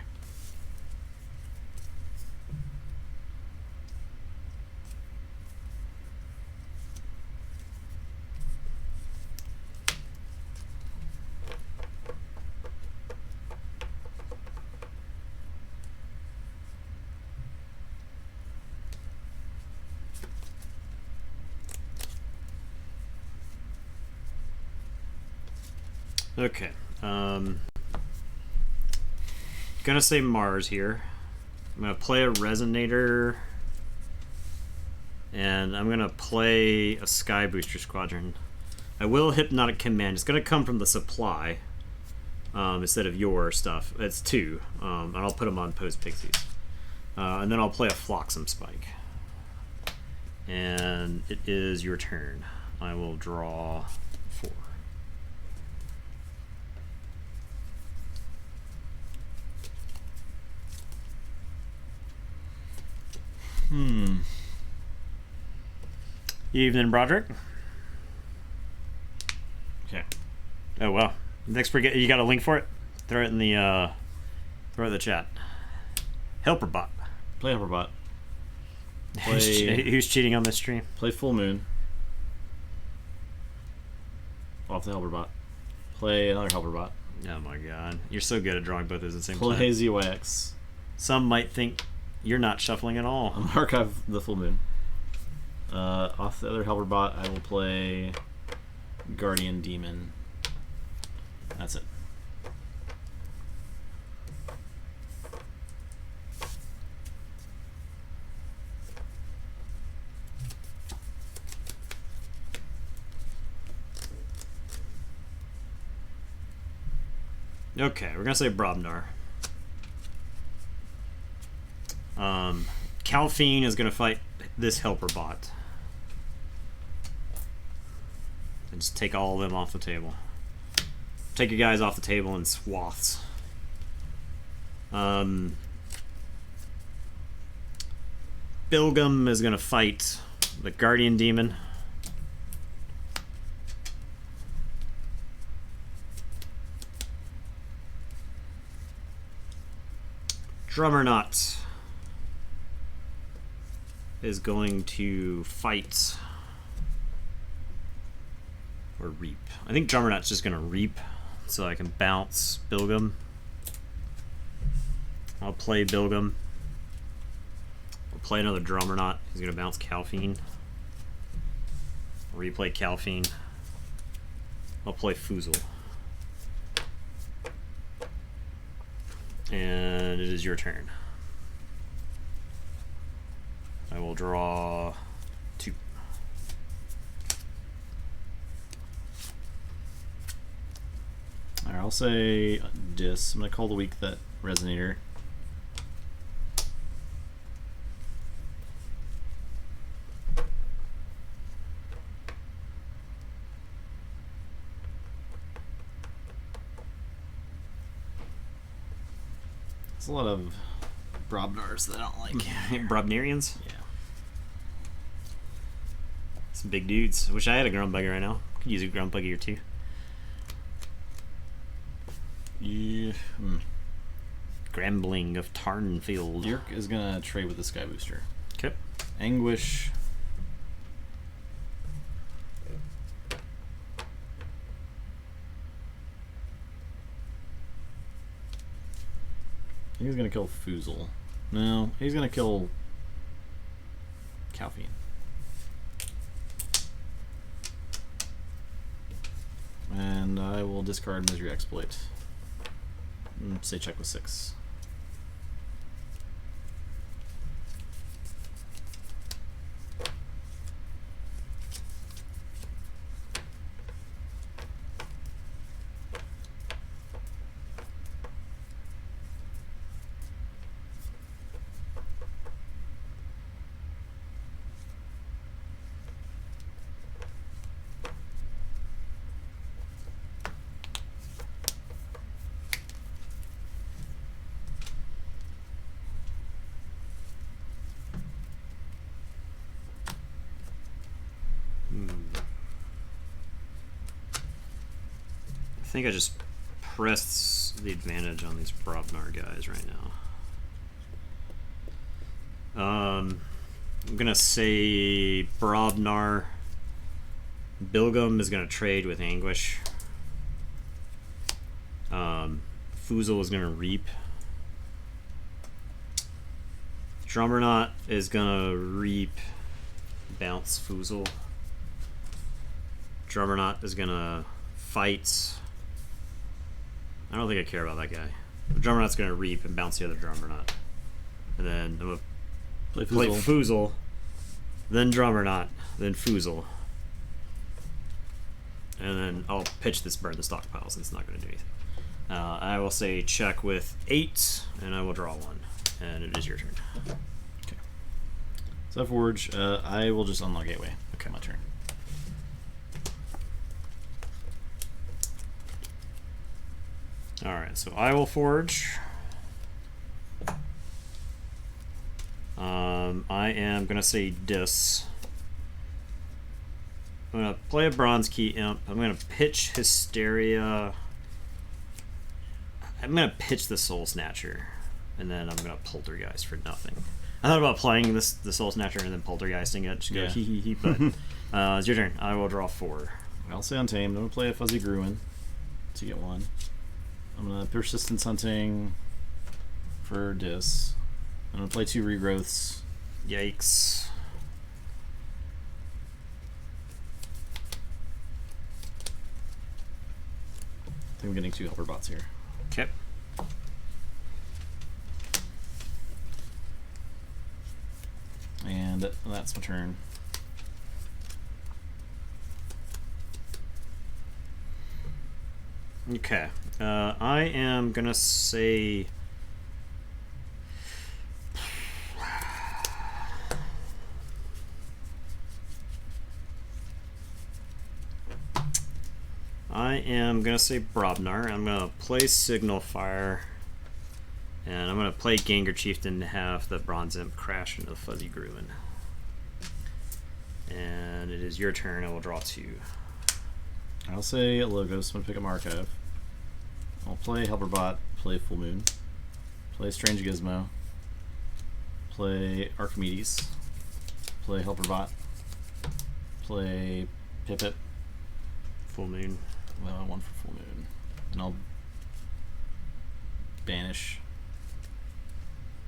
Speaker 2: Okay. Gonna say Mars here. I'm gonna play a Resonator. And I'm gonna play a Sky Booster Squadron. I will Hypnotic Command. It's gonna come from the supply. Instead of your stuff. It's 2. And I'll put them on Post Pixies. And then I'll play a Flotsam Spike. And it is your turn. I will draw 4. Evening, Broderick.
Speaker 1: Okay.
Speaker 2: Oh wow. Next, you got a link for it? Throw it in the chat. Helperbot.
Speaker 1: Play Helperbot.
Speaker 2: Who's cheating on this stream?
Speaker 1: Play Full Moon. Off the Helperbot. Play another Helperbot.
Speaker 2: Oh my god. You're so good at drawing both those at the same time.
Speaker 1: Play ZYX.
Speaker 2: Some might think you're not shuffling at all.
Speaker 1: I'm gonna archive the Full Moon. Off the other Helperbot, I will play Guardian Demon. That's it.
Speaker 2: Okay, we're gonna say Brobnar. Calfine is gonna fight this Helperbot. And just take all of them off the table. Take your guys off the table in swaths. Bilgum is gonna fight the Guardian Demon. Drummernaut is going to fight or reap. I think Drummernaut's just gonna reap, so I can bounce Bilgum. I'll play Bilgum. I'll play another Drummernaut. He's gonna bounce Calphine. I'll replay Calphine. I'll play Foozle. And it is your turn. I will draw 2.
Speaker 1: Alright, I'll say Dis. I'm gonna call the weak that Resonator. There's a lot of Brobnars that I don't like.
Speaker 2: Brobnarians?
Speaker 1: Yeah.
Speaker 2: Some big dudes. I wish I had a Grumbugger right now. Could use a Grumbugger or 2.
Speaker 1: Yeah.
Speaker 2: Grambling of Tarnfield.
Speaker 1: Dirk is gonna trade with the Sky Booster.
Speaker 2: Okay.
Speaker 1: Anguish. He's gonna kill Foozle. No, he's gonna kill Calphine. And I will discard Misery Exploit. Say check with 6.
Speaker 2: I think I just press the advantage on these Brobnar guys right now. I'm gonna say Brobnar. Bilgum is gonna trade with Anguish. Foozle is gonna reap. Drummernaut is gonna reap, bounce Foozle. Drummernaut is gonna fight. I don't think I care about that guy. The Drummernaut's gonna reap and bounce the other Drummernaut. And then I'm gonna play Foozle, then Drummernaut, then Foozle. And then I'll pitch this burn the stockpile since it's not gonna do anything. I will say check with 8, and I will draw 1. And it is your turn.
Speaker 1: Okay. So Forge, I will just unlock Gateway. Okay, my turn.
Speaker 2: Alright, so I will forge. I am going to say Dis. I'm going to play a Bronze Key Imp. I'm going to pitch Hysteria. I'm going to pitch the Soul Snatcher. And then I'm going to Poltergeist for nothing. I thought about playing the Soul Snatcher and then Poltergeisting it. Just go hee hee hee, but it's your turn. I will draw 4.
Speaker 1: I'll say Untamed. I'm going to play a Fuzzy Gruin to get 1. I'm going to Persistence Hunting for Dis. I'm going to play 2 Regrowths.
Speaker 2: Yikes.
Speaker 1: I think I'm getting 2 Helper Bots here.
Speaker 2: Okay.
Speaker 1: And that's my turn.
Speaker 2: Okay. I am gonna say Brobnar. I'm gonna play Signal Fire. And I'm going to play Gengar Chieftain to have the Bronze Imp crash into the Fuzzy Gruin. And it is your turn. I will draw 2.
Speaker 1: I'll say Logos. I'm going to pick up my archive. I'll play Helperbot, play Full Moon, play Strange Gizmo, play Archimedes, play Helperbot, play Pipit.
Speaker 2: Full Moon.
Speaker 1: Well, I want for Full Moon. And I'll banish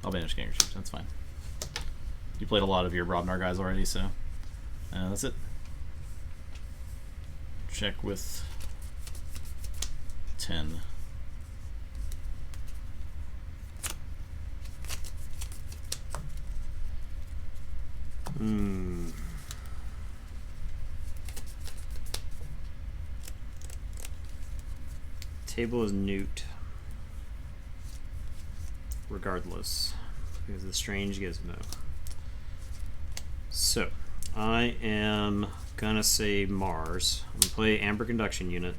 Speaker 1: Gengar Chieftain. That's fine. You played a lot of your Brobnar guys already, so that's it. Check with 10.
Speaker 2: Table is newt. Regardless. Because of the Strange Gizmo. So, I am gonna say Mars. I'm gonna play Amber Conduction Unit.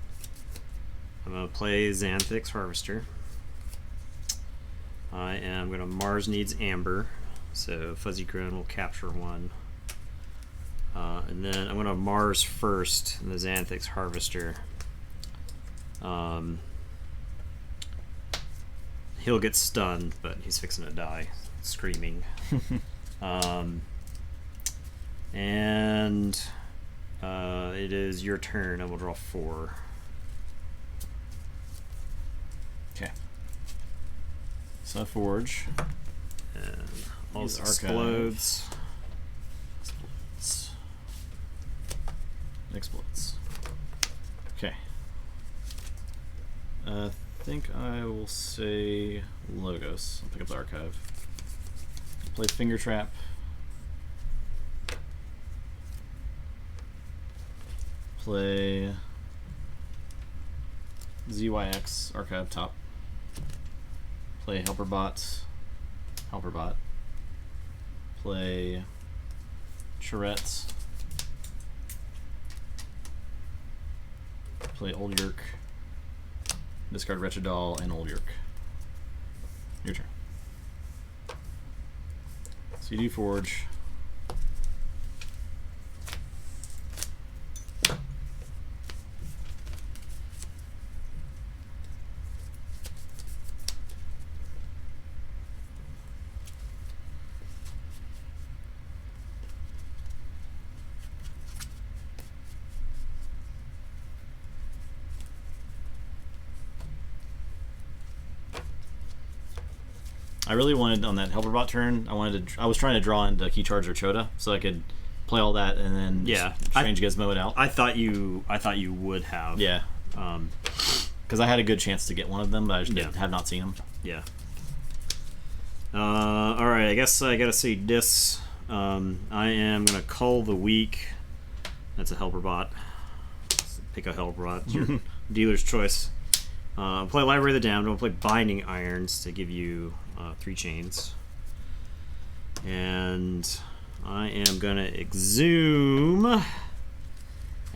Speaker 2: I'm gonna play Xanthix Harvester. I am gonna Mars needs Amber, so Fuzzy Gruin will capture 1. And then I'm gonna Mars first in the Xanthix Harvester. He'll get stunned, but he's fixing to die, screaming. And it is your turn. I will draw 4.
Speaker 1: Okay. So Forge.
Speaker 2: And all
Speaker 1: Use
Speaker 2: this
Speaker 1: Archive.
Speaker 2: explodes.
Speaker 1: Explodes. Okay. I think I will say Logos. I'll pick up the archive. Play Finger Trap. Play ZYX archive top. Play Helperbot. Play Charette. Play Old Yerk. Discard Wretched Doll and Old Yerk. Your turn. So you do Forge. I really wanted on that Helperbot turn. I was trying to draw into Keycharge or Chota so I could play all that and then Strange Gizmo it out.
Speaker 2: I thought you would have.
Speaker 1: Yeah. Because I had a good chance to get one of them, but I just have not seen them.
Speaker 2: Yeah. All right. I guess I gotta say this. I am gonna Cull the Weak. That's a Helperbot. Pick a Helperbot. It's your dealer's choice. Play Library of the Damned. I'll play Binding Irons to give you 3 chains. And I am going to exhume. I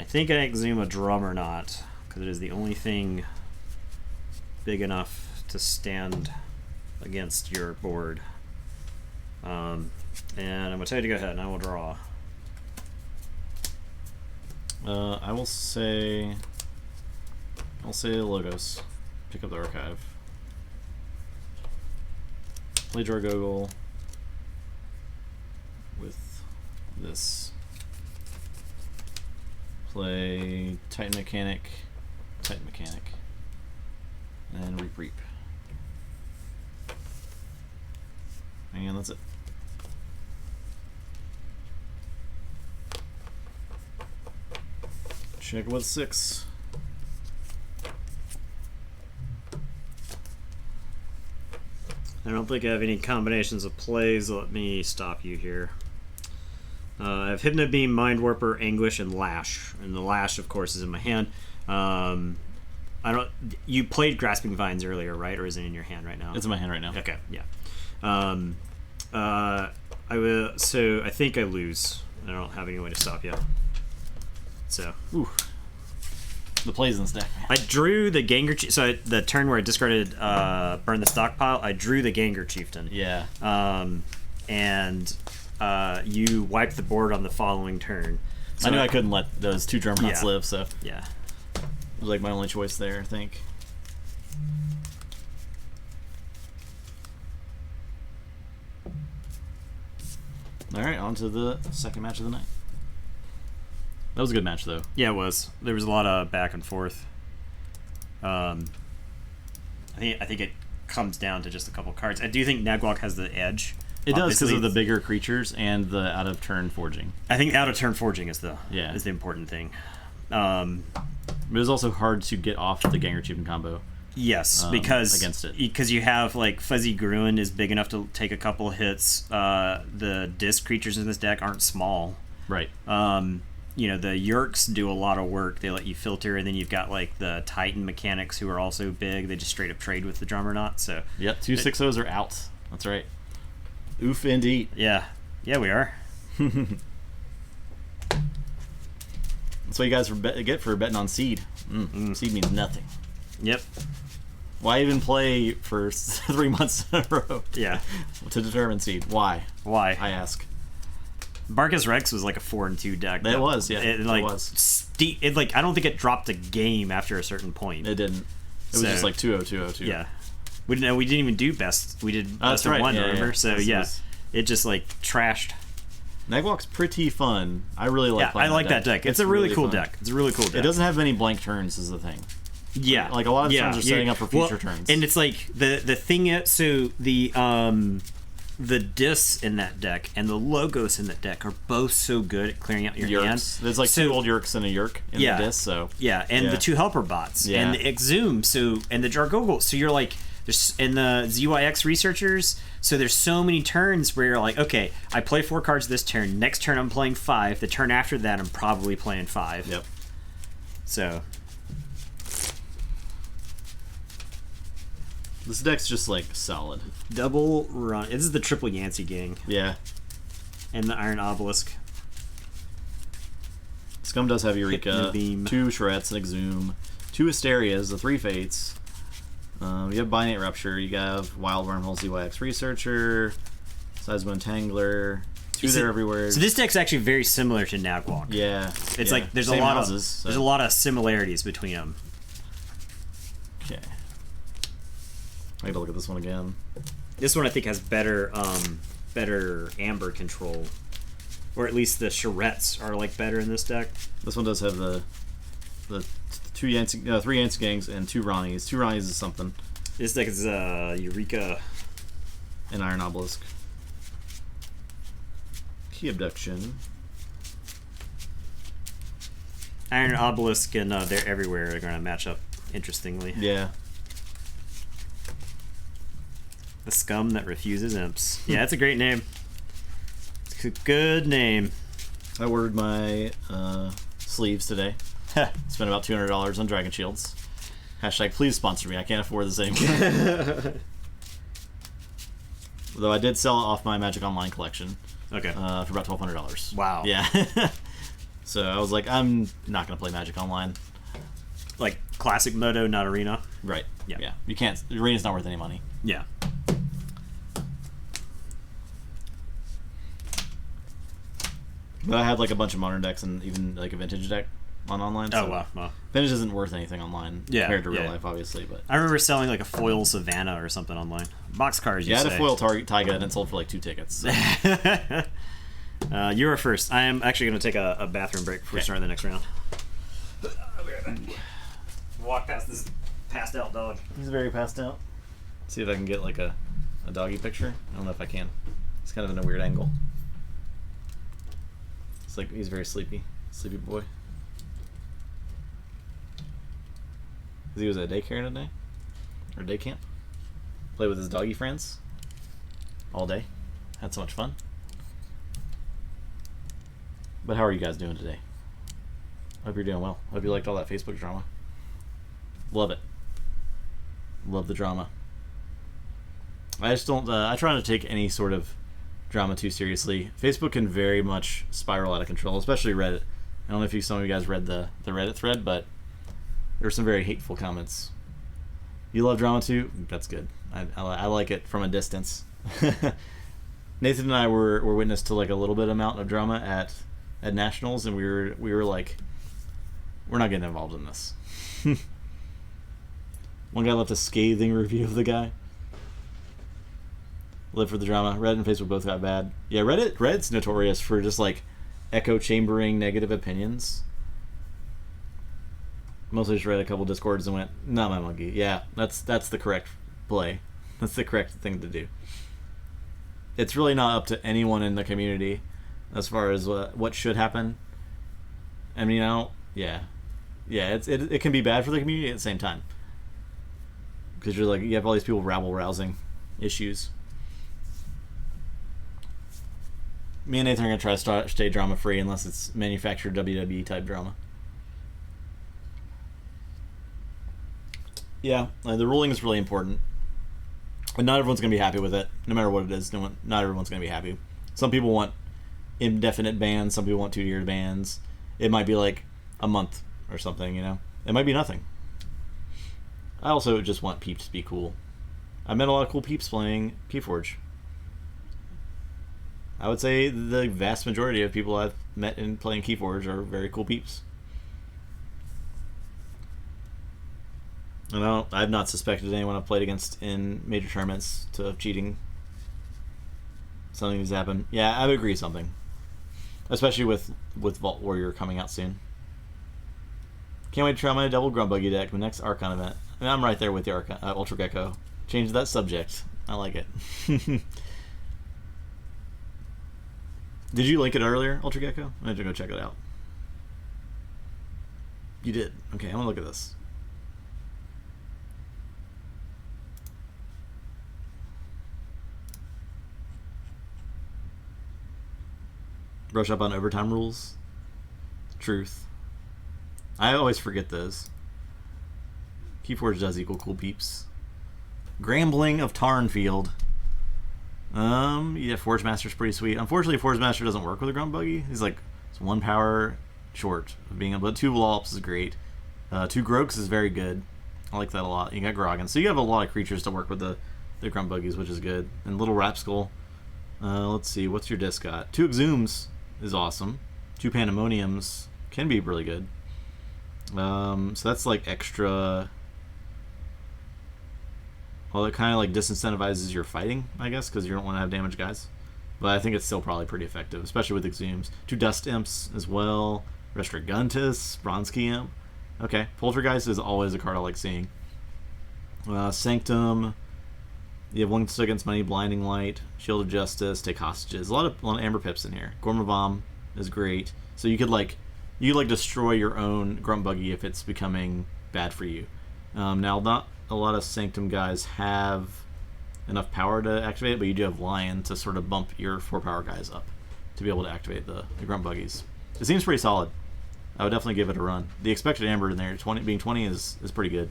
Speaker 2: think I exhume a Drummernaut because it is the only thing big enough to stand against your board. And I'm going to tell you to go ahead and I will draw.
Speaker 1: I will say Logos. Pick up the archive. Play Jargoggle with this. Play Titan Mechanic, and Reap. And that's it. Check with 6.
Speaker 2: I don't think I have any combinations of plays. Let me stop you here. I have Hypno Beam, Mind Warper, Anguish, and Lash. And the Lash, of course, is in my hand. I don't. You played Grasping Vines earlier, right? Or is it in your hand right now?
Speaker 1: It's in my hand right now.
Speaker 2: Okay, yeah. I will. So I think I lose. I don't have any way to stop you. So.
Speaker 1: Ooh. The Plaisance deck.
Speaker 2: I drew the Gengar. So the turn where I discarded Burn the Stockpile, I drew the Gengar Chieftain.
Speaker 1: Yeah.
Speaker 2: And you wipe the board on the following turn. So
Speaker 1: I knew I couldn't let those 2 Germanauts live, so
Speaker 2: yeah,
Speaker 1: it was like my only choice there, I think. All right, on to the second match of the night. That was a good match, though.
Speaker 2: Yeah, it was. There was a lot of back and forth. I think it comes down to just a couple cards. I do think Nagwalk has the edge.
Speaker 1: It does because of the bigger creatures and the out of turn forging.
Speaker 2: I think out of turn forging is the important thing.
Speaker 1: But it was also hard to get off the Gengar Chieftain combo.
Speaker 2: Yes, because
Speaker 1: against it,
Speaker 2: because you have like Fuzzy Gruin is big enough to take a couple of hits. The disc creatures in this deck aren't small.
Speaker 1: Right.
Speaker 2: You know, the Yerks do a lot of work. They let you filter, and then you've got like the Titan mechanics who are also big. They just straight up trade with the Drummernaut. So
Speaker 1: yep, 2 6-0s are out. That's right. Oof indeed.
Speaker 2: Yeah, we are.
Speaker 1: That's what you guys get for betting on Seed. Seed means nothing.
Speaker 2: Yep.
Speaker 1: Why even play for 3 months in a row?
Speaker 2: Yeah.
Speaker 1: To determine Seed. Why?
Speaker 2: Why?
Speaker 1: I ask.
Speaker 2: Barkus Rex was like a 4-2 deck.
Speaker 1: It was, yeah.
Speaker 2: It was. I don't think it dropped a game after a certain point.
Speaker 1: It didn't. It was just like 2-0, 2-0, 2.
Speaker 2: Yeah. We didn't even do best. We did best of 1,
Speaker 1: yeah,
Speaker 2: remember?
Speaker 1: Yeah.
Speaker 2: So it just like trashed.
Speaker 1: Nagwalk's pretty fun. I really like playing
Speaker 2: I like that deck. It's a really cool deck. It's a really cool deck.
Speaker 1: It doesn't have many blank turns is the thing.
Speaker 2: Yeah.
Speaker 1: Like a lot of turns are setting up for future turns.
Speaker 2: And it's like the thing is, so the discs in that deck and the logos in that deck are both so good at clearing out your hand.
Speaker 1: There's like 2 old Yerks and a Yerk in the disc, so
Speaker 2: and the 2 helper bots and the Exhume, and the Jargogol. So you're like, and the ZYX researchers. So there's so many turns where you're like, okay, I play 4 cards this turn. Next turn I'm playing 5. The turn after that I'm probably playing 5.
Speaker 1: Yep.
Speaker 2: So
Speaker 1: this deck's just like solid.
Speaker 2: Double run. This is the triple Yancey gang.
Speaker 1: Yeah.
Speaker 2: And the Iron Obelisk.
Speaker 1: Scum does have Eureka, 2 Charrettes, an Exhume, 2 Asterias, the 3 Fates. You have Binate Rupture, you have Wild Wormhole ZYX Researcher, Seismo Entangler, 2 there everywhere.
Speaker 2: So this deck's actually very similar to Nagwalk.
Speaker 1: Yeah.
Speaker 2: It's like there's
Speaker 1: Same
Speaker 2: a lot
Speaker 1: houses,
Speaker 2: of
Speaker 1: so.
Speaker 2: there's a lot of similarities between them.
Speaker 1: Okay. I gotta look at this one again.
Speaker 2: This one I think has better amber control. Or at least the Charrettes are like better in this deck.
Speaker 1: This one does have the 3 Yancey gangs and 2 Ronnies. 2 Ronnies is something.
Speaker 2: This deck is Eureka
Speaker 1: and Iron Obelisk. Key Abduction.
Speaker 2: Iron Obelisk and They're Everywhere are going to match up interestingly.
Speaker 1: Yeah.
Speaker 2: The Scum That Refuses Imps. Yeah, that's a great name. It's a good name.
Speaker 1: I ordered my sleeves today. Spent about $200 on Dragon Shields. Hashtag please sponsor me. I can't afford this anymore. Though I did sell off my Magic Online collection.
Speaker 2: Okay.
Speaker 1: For about $1,200.
Speaker 2: Wow.
Speaker 1: Yeah. So I was like, I'm not going to play Magic Online.
Speaker 2: Like classic Moto, not Arena.
Speaker 1: Right.
Speaker 2: Yeah.
Speaker 1: Yeah. You can't. Arena's not worth any money.
Speaker 2: Yeah.
Speaker 1: But I had like a bunch of modern decks and even like a vintage deck on online. So
Speaker 2: Wow.
Speaker 1: vintage isn't worth anything online compared to real life, obviously. But
Speaker 2: I remember selling like a foil Savannah or something online. Boxcars,
Speaker 1: I had a foil Taiga and it sold for like 2 tickets. So.
Speaker 2: You were first. I am actually going to take a bathroom break before we start the next round. I'll be right back. Walk past this passed out dog.
Speaker 1: He's very passed out. See if I can get like a doggy picture. I don't know if I can. It's kind of in a weird angle. It's like he's very sleepy boy. He was at daycare today, or day camp. Play with his doggy friends all day. Had so much fun. But how are you guys doing today? Hope you're doing well. Hope you liked all that Facebook drama. Love it. Love the drama. I just don't. I try not to take any sort of drama too seriously. Facebook can very much spiral out of control, especially Reddit. I don't know if some of you guys read the Reddit thread, but There were some very hateful comments. You love drama too? That's good. I like it from a distance. Nathan and I were witness to like a little bit amount of drama at nationals, and we were like, we're not getting involved in this. One guy left a scathing review of the guy. Live for the drama. Reddit and Facebook both got bad. Yeah, Reddit's notorious for just like echo chambering negative opinions. Mostly just read a couple discords and went, not my monkey. Yeah, that's the correct play. That's the correct thing to do. It's really not up to anyone in the community as far as what should happen. I mean, yeah, it can be bad for the community at the same time, because you have all these people rabble rousing issues. Me and Nathan are gonna try to stay drama free unless it's manufactured WWE type drama. Yeah, the ruling is really important. And not everyone's going to be happy with it, no matter what it is. Not everyone's going to be happy. Some people want indefinite bans. Some people want 2-year bans. It might be like a month or something, It might be nothing. I also just want peeps to be cool. I met a lot of cool peeps playing Keyforge. I would say the vast majority of people I've met in playing Keyforge are very cool peeps. I've not suspected anyone I've played against in major tournaments of cheating. Something has happened. Yeah, I would agree something. Especially with Vault Warrior coming out soon. Can't wait to try my double Grunt Buggy deck, the next Archon event. I'm right there with the Archon, Ultra Gecko. Change that subject. I like it. Did you link it earlier, Ultra Gecko? I need to go check it out. You did. Okay, I'm gonna look at this. Brush up on overtime rules. Truth. I always forget those. Keyforge does equal cool peeps. Grambling of Tarnfield. Yeah, Forge Master's pretty sweet. Unfortunately, Forge Master doesn't work with a Grunt Buggy. He's like, it's 1 power short of being able to. 2 Lops is great. 2 Groaks is very good. I like that a lot. You got Grogan. So you have a lot of creatures to work with the Grunt Buggies, which is good. And Little Rapskull. Let's see, what's your disc got? 2 Exhumes is awesome. 2 Pandemoniums can be really good. So that's like extra. Well, it kind of like disincentivizes your fighting, I guess, because you don't want to have damaged guys. But I think it's still probably pretty effective, especially with Exhumes. 2 Dust Imps as well. Restrigantus, Bronski Imp. Okay, Poltergeist is always a card I like seeing. Sanctum. You have 1 against money, Blinding Light, Shield of Justice, take hostages. A lot of Amber Pips in here. Gormavam is great. So you could destroy your own Grunt Buggy if it's becoming bad for you. Now, not a lot of Sanctum guys have enough power to activate it, but you do have Lion to sort of bump your 4 power guys up to be able to activate the Grunt Buggies. It seems pretty solid. I would definitely give it a run. The expected Amber in there, being 20 is pretty good.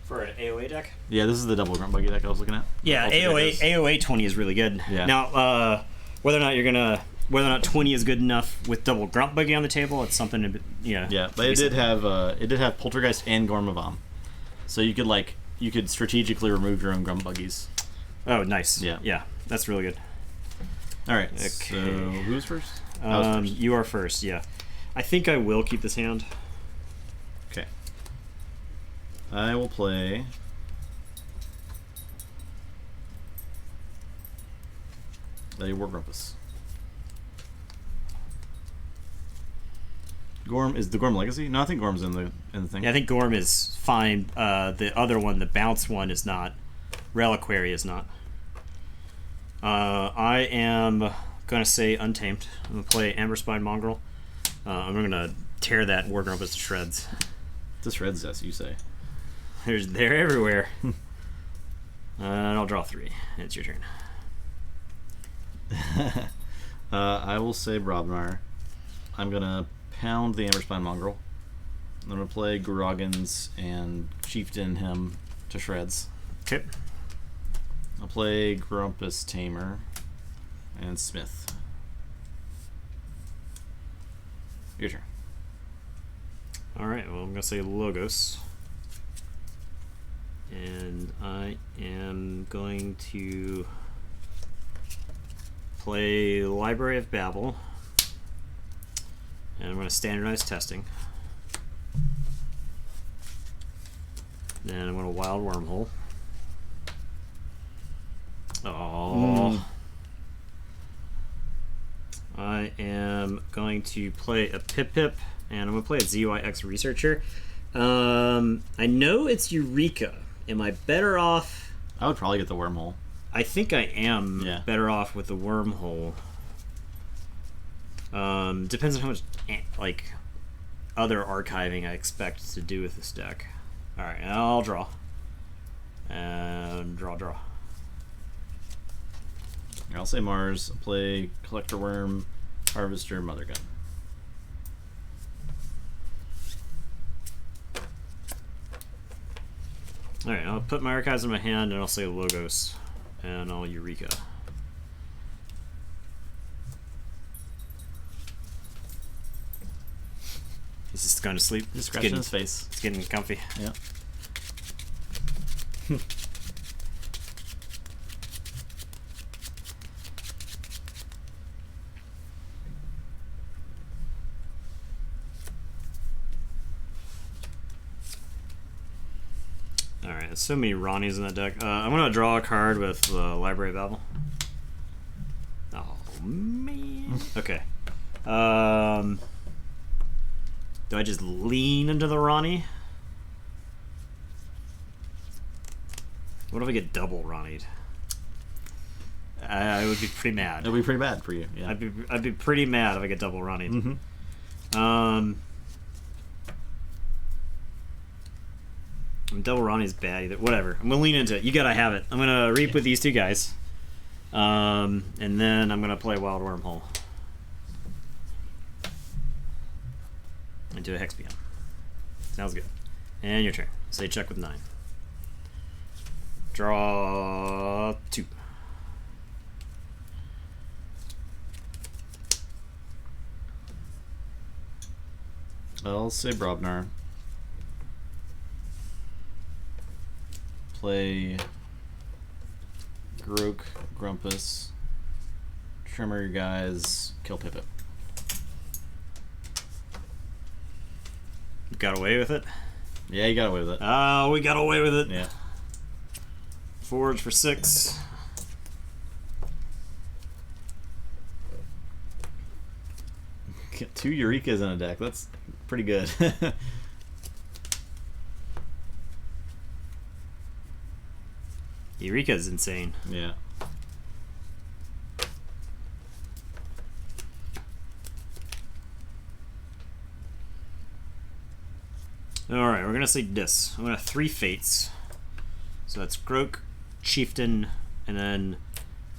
Speaker 2: For an AOA deck?
Speaker 1: Yeah, this is the double Grunt Buggy deck I was looking at.
Speaker 2: Yeah, AOA 20 is really good.
Speaker 1: Yeah.
Speaker 2: Now, whether or not 20 is good enough with double Grunt Buggy on the table, it's something to
Speaker 1: Yeah, but it did have Poltergeist and Gormavam, so you could strategically remove your own Grunt Buggies.
Speaker 2: Oh, nice.
Speaker 1: Yeah,
Speaker 2: that's really good.
Speaker 1: All right.
Speaker 2: Okay.
Speaker 1: So who's first? I was first.
Speaker 2: You are first. Yeah, I think I will keep this hand.
Speaker 1: Okay. I will play a War Grumpus. Gorm is the Gorm Legacy? No, I think Gorm's in the thing.
Speaker 2: Yeah, I think Gorm is fine. The other one, the bounce one, is not. Reliquary is not. I am gonna say Untamed. I'm gonna play Amberspine Mongrel. I'm gonna tear that War Grumpus to shreds.
Speaker 1: To shreds, as you say.
Speaker 2: They're everywhere. And I'll draw 3. It's your turn.
Speaker 1: I will say Brobnar. I'm gonna pound the Amberspine Mongrel. I'm gonna play Groggins and Chieftain him to shreds.
Speaker 2: Okay.
Speaker 1: I'll play Grumpus Tamer and Smith. Your turn.
Speaker 2: Alright, well, I'm going to say Logos. And I am going to play Library of Babel. And I'm going to standardize testing. Then I'm going to Wild Wormhole. Oh. I am going to play a Pip, and I'm going to play a ZYX Researcher. I know it's Eureka. Am I better off?
Speaker 1: I would probably get the Wormhole.
Speaker 2: I think I am better off with the Wormhole. Depends on how much other archiving I expect to do with this deck. Alright, I'll draw. And draw.
Speaker 1: I'll say Mars, play Collector Worm, Harvester, Mother Gun.
Speaker 2: Alright, I'll put my archives in my hand and I'll say Logos. And I'll Eureka. He's just going to sleep.
Speaker 1: Just scratching his face.
Speaker 2: It's getting comfy.
Speaker 1: Yeah.
Speaker 2: Alright, there's so many Ronnies in that deck. I'm going to draw a card with the Library of Babel. Oh, man. Okay. Do I just lean into the Ronnie? What if I get double Ronnied? I would be pretty mad.
Speaker 1: It'll be pretty bad for you. Yeah.
Speaker 2: I'd be pretty mad if I get double Ronnied. Double Ronnie's bad either. Whatever. I'm gonna lean into it. You gotta have it. I'm gonna reap with these two guys. And then I'm gonna play Wild Wormhole. Into a Hex Beyond. Sounds good. And your turn. Say check with 9. Draw 2.
Speaker 1: I'll say Brobnar. Play Grok, Grumpus, Trimmer your guys, kill Pipit.
Speaker 2: Got away with it?
Speaker 1: Yeah, you got away with it.
Speaker 2: Oh, we got away with it.
Speaker 1: Yeah.
Speaker 2: Forge for 6.
Speaker 1: Get 2 Eurekas in a deck. That's pretty good.
Speaker 2: Eureka's insane.
Speaker 1: Yeah.
Speaker 2: Alright, we're gonna say this. I'm gonna 3 Fates. So that's Grok, Chieftain, and then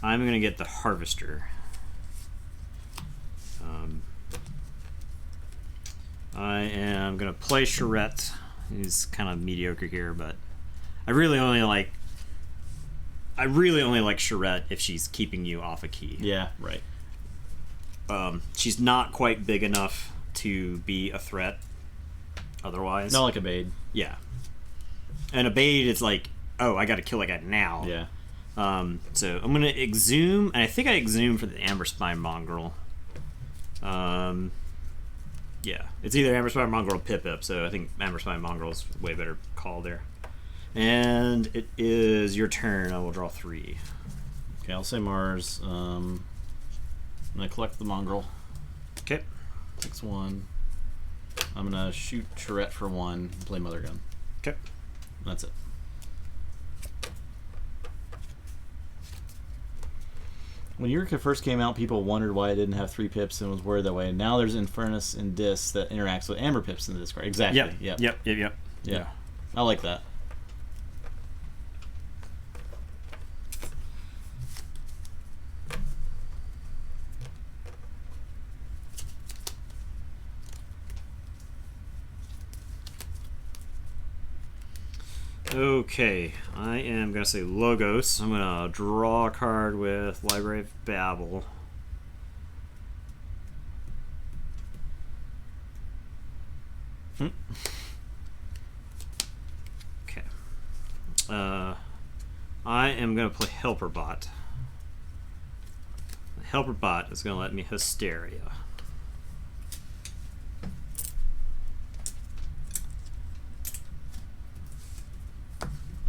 Speaker 2: I'm gonna get the Harvester. I am gonna play Charette. He's kind of mediocre here, but I really only like Charette if she's keeping you off a key.
Speaker 1: Yeah, right.
Speaker 2: She's not quite big enough to be a threat otherwise.
Speaker 1: Not like a Bade.
Speaker 2: Yeah. And a Bade is like, oh, I gotta kill that guy now.
Speaker 1: Yeah.
Speaker 2: So I'm gonna exhume, and I think I exhume for the Amber Spine Mongrel. Yeah. It's either Amber Spine Mongrel or Pip, so I think Amber Spine Mongrel is way better call there. And it is your turn. I will draw 3.
Speaker 1: Okay, I'll say Mars. I'm gonna collect the Mongrel.
Speaker 2: Okay.
Speaker 1: 6-1. I'm gonna shoot Charette for 1 and play Mother Gun.
Speaker 2: Okay.
Speaker 1: That's it. When Eureka first came out, people wondered why it didn't have 3 pips and was worried that way. Now there's Infernus and Dis that interacts with Amber pips in the discard. Exactly.
Speaker 2: Yep.
Speaker 1: Yeah. I like that.
Speaker 2: Okay, I am going to say Logos. I'm going to draw a card with Library of Babel. I am going to play Helper Bot. The Helper Bot is going to let me Hysteria.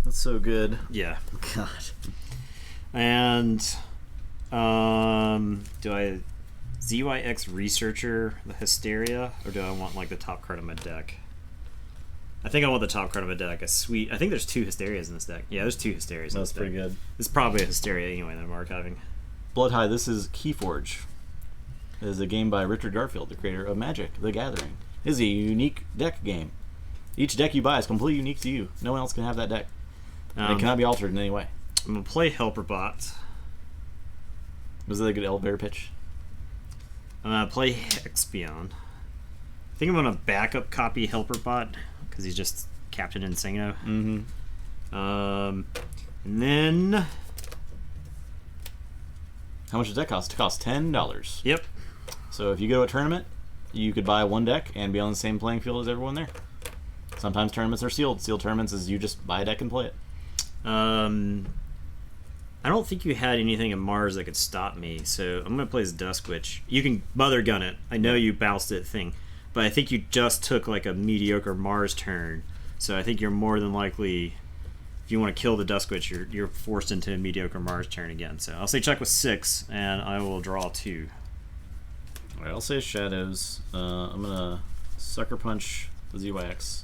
Speaker 1: That's so good.
Speaker 2: Yeah.
Speaker 1: God.
Speaker 2: And do I ZYX Researcher the Hysteria, or do I want like the top card of my deck? I think I want the top card of my deck. I think there's 2 Hysterias in this deck. Yeah, there's 2 Hysterias.
Speaker 1: That's pretty good.
Speaker 2: It's probably a Hysteria anyway that I'm archiving.
Speaker 1: Bloodhigh, this is Keyforge. It is a game by Richard Garfield, the creator of Magic: The Gathering. It is a unique deck game. Each deck you buy is completely unique to you. No one else can have that deck. It cannot be altered in any way.
Speaker 2: I'm going to play Helper Bot.
Speaker 1: Was that a good elevator pitch?
Speaker 2: I'm going to play Hexion. I think I'm going to backup copy Helper Bot because he's just Captain Insano.
Speaker 1: Mm-hmm.
Speaker 2: And then...
Speaker 1: How much does that cost? It costs $10.
Speaker 2: Yep.
Speaker 1: So if you go to a tournament, you could buy one deck and be on the same playing field as everyone there. Sometimes tournaments are sealed. Sealed tournaments is you just buy a deck and play it.
Speaker 2: I don't think you had anything in Mars that could stop me, so I'm going to play this Dusk Witch. You can Mother Gun it. I know you bounced it thing, but I think you just took like a mediocre Mars turn, so I think you're more than likely, if you want to kill the Dusk Witch, you're forced into a mediocre Mars turn again. So I'll say check with 6, and I will draw 2.
Speaker 1: Alright, I'll say Shadows. I'm going to Sucker Punch the ZYX.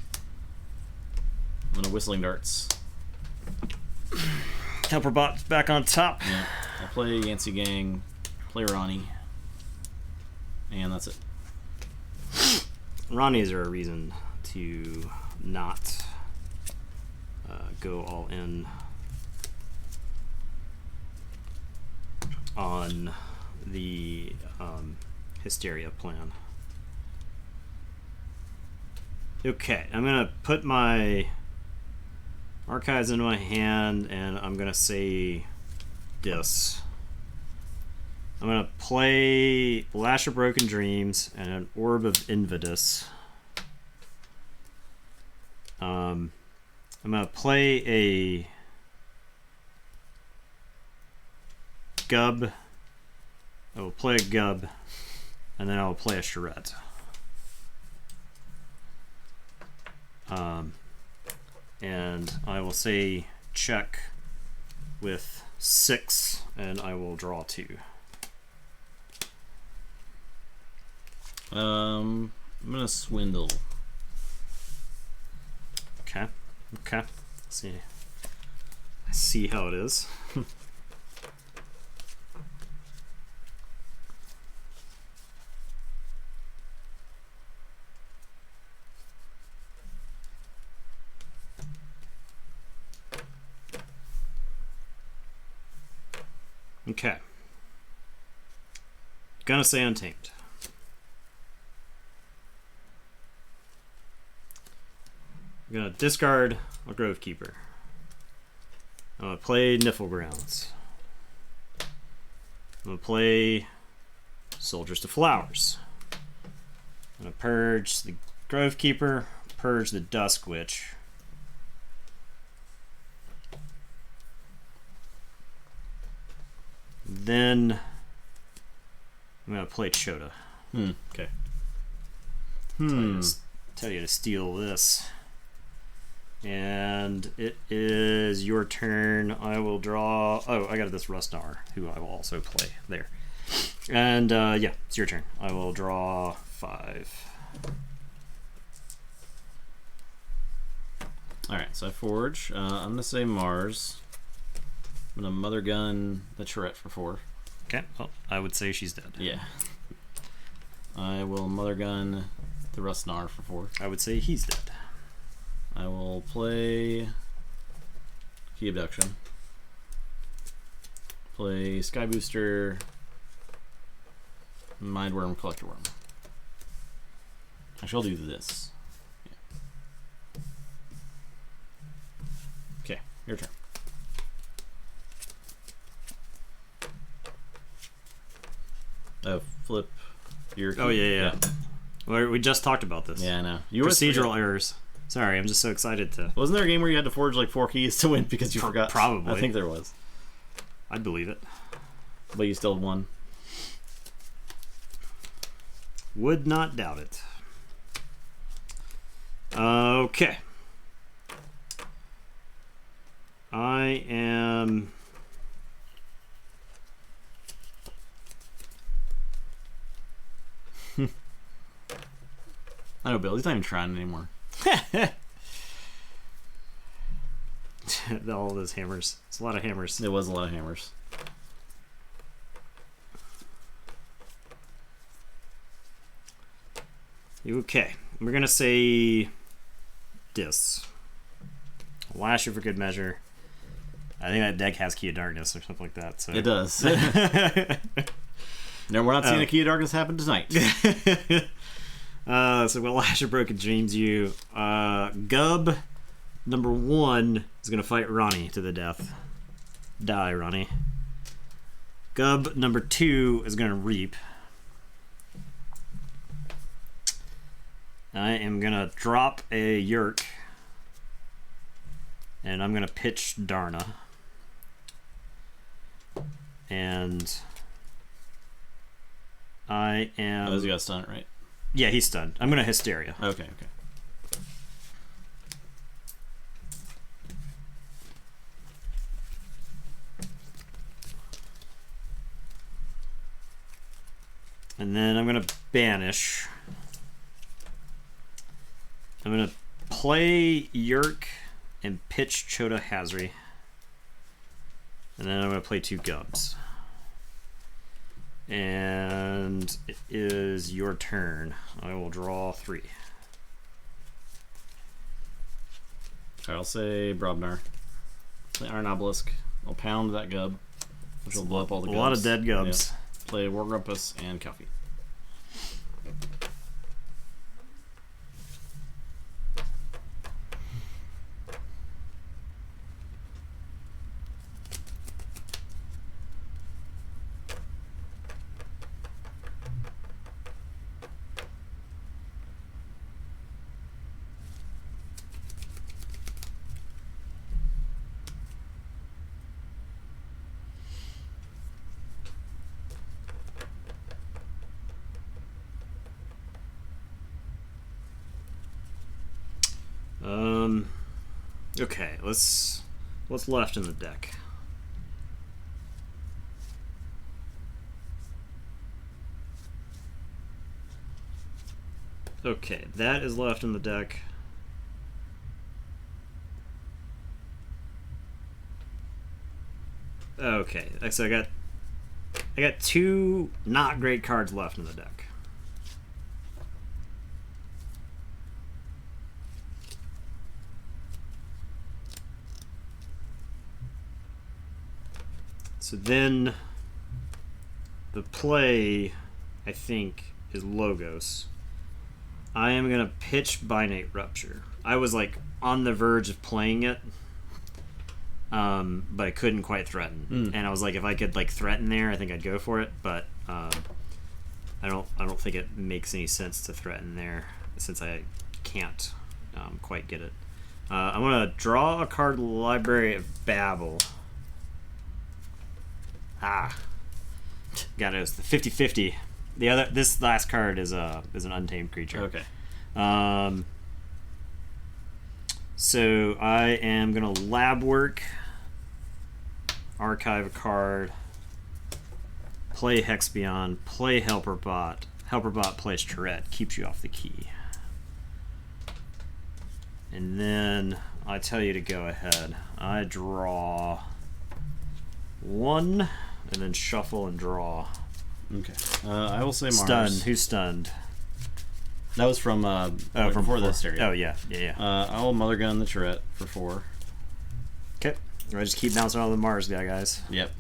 Speaker 1: I'm going to Whistling Darts.
Speaker 2: Helper Bot's back on top.
Speaker 1: Yeah, I'll play Yancey Gang, play Ronnie, and that's it.
Speaker 2: Ronnies are a reason to not go all in on the Hysteria plan. Okay, I'm going to put my archives into my hand, and I'm going to say this. I'm going to play Lash of Broken Dreams and an Orb of Invidus. I'm going to play a Gub. I will play a Gub, and then I will play a Charette. And I will say check with 6, and I will draw 2.
Speaker 1: I'm gonna Swindle.
Speaker 2: Okay. Let's see. I see how it is. Okay. Gonna say Untamed. I'm gonna discard a Grovekeeper. I'm gonna play Niflgrounds. I'm gonna play Soldiers to Flowers. I'm gonna purge the Grovekeeper, purge the Dusk Witch. Then I'm gonna play Chota.
Speaker 1: Okay.
Speaker 2: Tell you to steal this. And it is your turn. I will draw. Oh, I got this Rustnar, who I will also play there. And yeah, it's your turn. I will draw 5.
Speaker 1: Alright, so I forge. I'm gonna say Mars. I'm gonna Mother Gun the Charette for 4.
Speaker 2: Okay, well, I would say she's dead.
Speaker 1: Yeah. I will Mother Gun the Rustnar for 4.
Speaker 2: I would say he's dead.
Speaker 1: I will play Key Abduction. Play Sky Booster, Mindworm, Collector Worm. Actually, I'll do this. Yeah. Okay, your turn. Flip your key.
Speaker 2: Oh, yeah. Well, we just talked about this.
Speaker 1: Yeah, I know.
Speaker 2: Procedural errors. Sorry, I'm just so excited to.
Speaker 1: Wasn't there a game where you had to forge like 4 keys to win because you forgot?
Speaker 2: Probably.
Speaker 1: I think there was.
Speaker 2: I'd believe it.
Speaker 1: But you still won.
Speaker 2: Would not doubt it. Okay. I am...
Speaker 1: I know, Bill. He's not even trying anymore.
Speaker 2: All those hammers. It's a lot of hammers.
Speaker 1: It was a lot of hammers.
Speaker 2: Okay. We're going to say this. Lash you for good measure. I think that deck has Key of Darkness or something like that. So.
Speaker 1: It does. No, we're not seeing a Key of Darkness happen tonight.
Speaker 2: So we'll Lash your Broken Dreams you. Gub number 1 is going to fight Ronnie to the death. Die, Ronnie. Gub number 2 is going to Reap. I am going to drop a Yerk. And I'm going to pitch Darna. And I am...
Speaker 1: Oh, you got stunned, right?
Speaker 2: Yeah, he's stunned. I'm going to Hysteria.
Speaker 1: Okay.
Speaker 2: And then I'm going to Banish. I'm going to play Yerk and pitch Chota Hazri. And then I'm going to play 2 Gubs. And it is your turn. I will draw 3.
Speaker 1: I'll say Brobnar. Play Iron Obelisk. I'll pound that Gub, which will blow up all the Gubs.
Speaker 2: A lot of dead Gubs.
Speaker 1: Yeah. Play War Grumpus and Kelpie.
Speaker 2: Okay, what's left in the deck? Okay, that is left in the deck. Okay, so I got 2 not great cards left in the deck. So then the play, I think, is Logos. I am going to pitch Binate Rupture. I was like on the verge of playing it, but I couldn't quite threaten. And I was like, if I could like threaten there, I think I'd go for it. But I don't think it makes any sense to threaten there since I can't quite get it. I'm going to draw a card, Library of Babel. Got it. It's the 50-50. This last card is an untamed creature.
Speaker 1: Okay.
Speaker 2: So I am gonna lab work, archive a card, play Hexbion, play Helperbot. Helperbot plays Tourette, keeps you off the key. And then I tell you to go ahead. I draw 1. And then shuffle and draw.
Speaker 1: Okay. I will say Mars.
Speaker 2: Stunned. Who's stunned?
Speaker 1: That was from
Speaker 2: from
Speaker 1: before the stereo.
Speaker 2: Oh, yeah.
Speaker 1: I will Mother Gun the Tourette for 4.
Speaker 2: Okay. I just keep bouncing on the Mars guy, guys.
Speaker 1: Yep.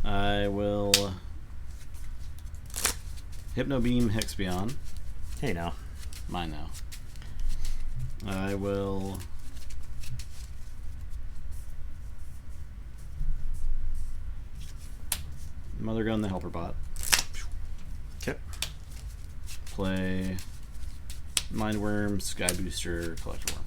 Speaker 1: I will Hypno Beam Hexbion.
Speaker 2: Hey, now.
Speaker 1: Mine now. I will Mother Gun the Helperbot.
Speaker 2: Okay.
Speaker 1: Play Mindworm, Sky Booster, Collector Worm.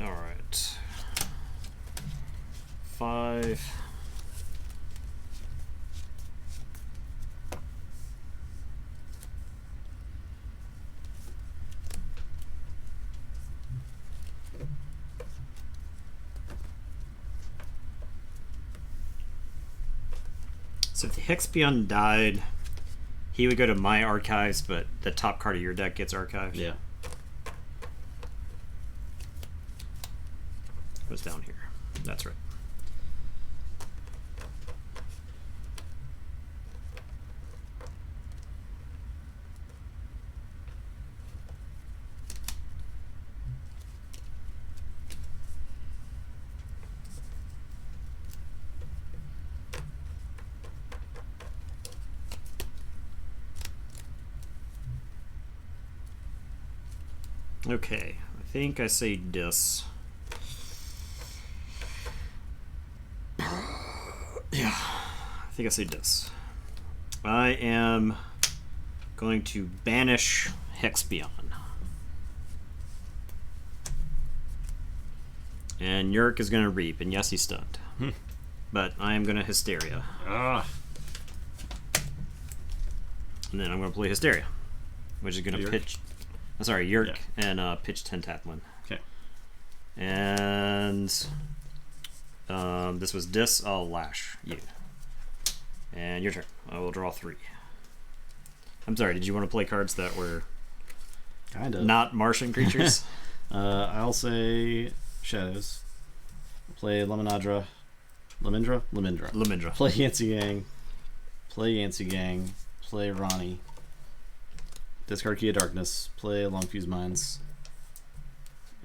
Speaker 2: All right. 5. So if the Hexion died, he would go to my archives, but the top card of your deck gets archived.
Speaker 1: Yeah.
Speaker 2: Goes down here. That's right. Okay, I think I say dis. Yeah, I think I say dis. I am going to banish Hexion. And Yurk is going to reap, and yes, he's stunned. But I am going to Hysteria.
Speaker 1: Ah.
Speaker 2: And then I'm going to play Hysteria, which is going to pitch... Sorry, Yurk,
Speaker 1: yeah.
Speaker 2: And pitch Tentatlin.
Speaker 1: Okay.
Speaker 2: And this was dis. I'll lash you. And your turn. I will draw 3. I'm sorry, did you want to play cards that were
Speaker 1: kind of
Speaker 2: not Martian creatures?
Speaker 1: I'll say Shadows. Play Lemindra. Play Yancey Gang. Play Ronnie. Discard Key of Darkness. Play Long Fuse Mines.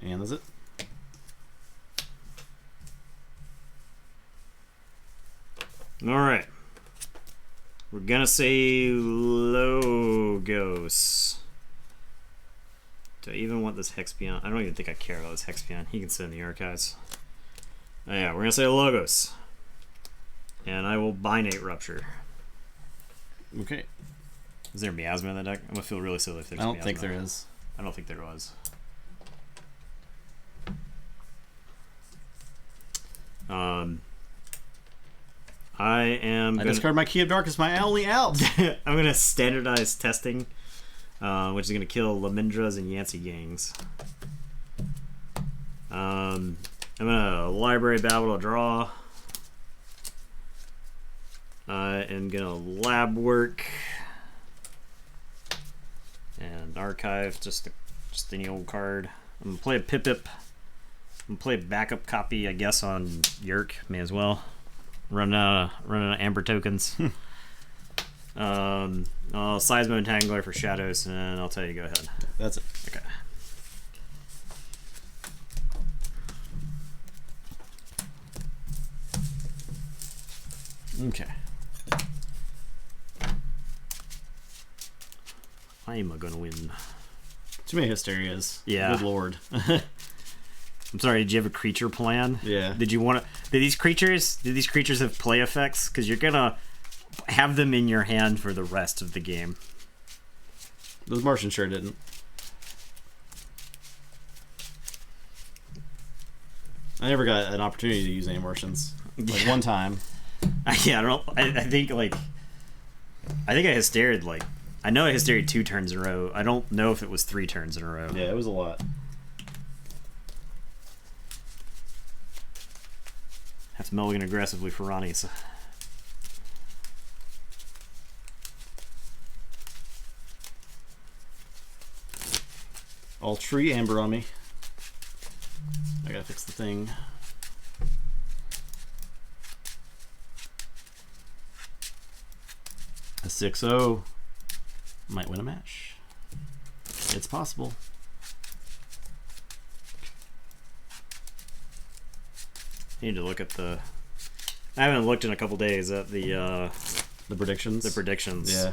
Speaker 1: And that's it.
Speaker 2: Alright. We're gonna say Logos. Do I even want this Hexion? I don't even think I care about this Hexion. He can sit in the archives. Oh, yeah, we're gonna say Logos. And I will Binate Rupture.
Speaker 1: Okay.
Speaker 2: Is there Miasma in that deck? I'm gonna feel really silly if there's
Speaker 1: I don't
Speaker 2: Miasma.
Speaker 1: think there is.
Speaker 2: I don't think there was. I am.
Speaker 1: I discard my Key of Darkness, my only out.
Speaker 2: I'm gonna standardize testing, which is gonna kill Lemindras and Yancey gangs. I'm gonna Library Babble to draw. I am gonna Lab Work and Archive, just any old card. I'm gonna play a Pip-Pip. I'm gonna play a backup copy, I guess, on Yurk. May as well. Running out of Amber tokens. I'll Seismo Entangler for Shadows, and I'll tell you to go ahead.
Speaker 1: That's it.
Speaker 2: Okay.
Speaker 1: Okay.
Speaker 2: I'm gonna win.
Speaker 1: Too many Hysterias.
Speaker 2: Yeah.
Speaker 1: Good lord.
Speaker 2: I'm sorry, did you have a creature plan?
Speaker 1: Yeah.
Speaker 2: Did you want to... Did these creatures have play effects? Because you're gonna have them in your hand for the rest of the game.
Speaker 1: Those Martians sure didn't. I never got an opportunity to use any Martians. Like one time.
Speaker 2: Yeah, I think I hysteried like... I know I hysteried 2 turns in a row. I don't know if it was 3 turns in a row.
Speaker 1: Yeah, it was a lot.
Speaker 2: Have to mulligan aggressively for Ronnie. So.
Speaker 1: All tree amber on me. I gotta fix the thing. A 6-0 might win a match. It's possible.
Speaker 2: I need to look at the... I haven't looked in a couple days at the
Speaker 1: predictions.
Speaker 2: The predictions.
Speaker 1: Yeah.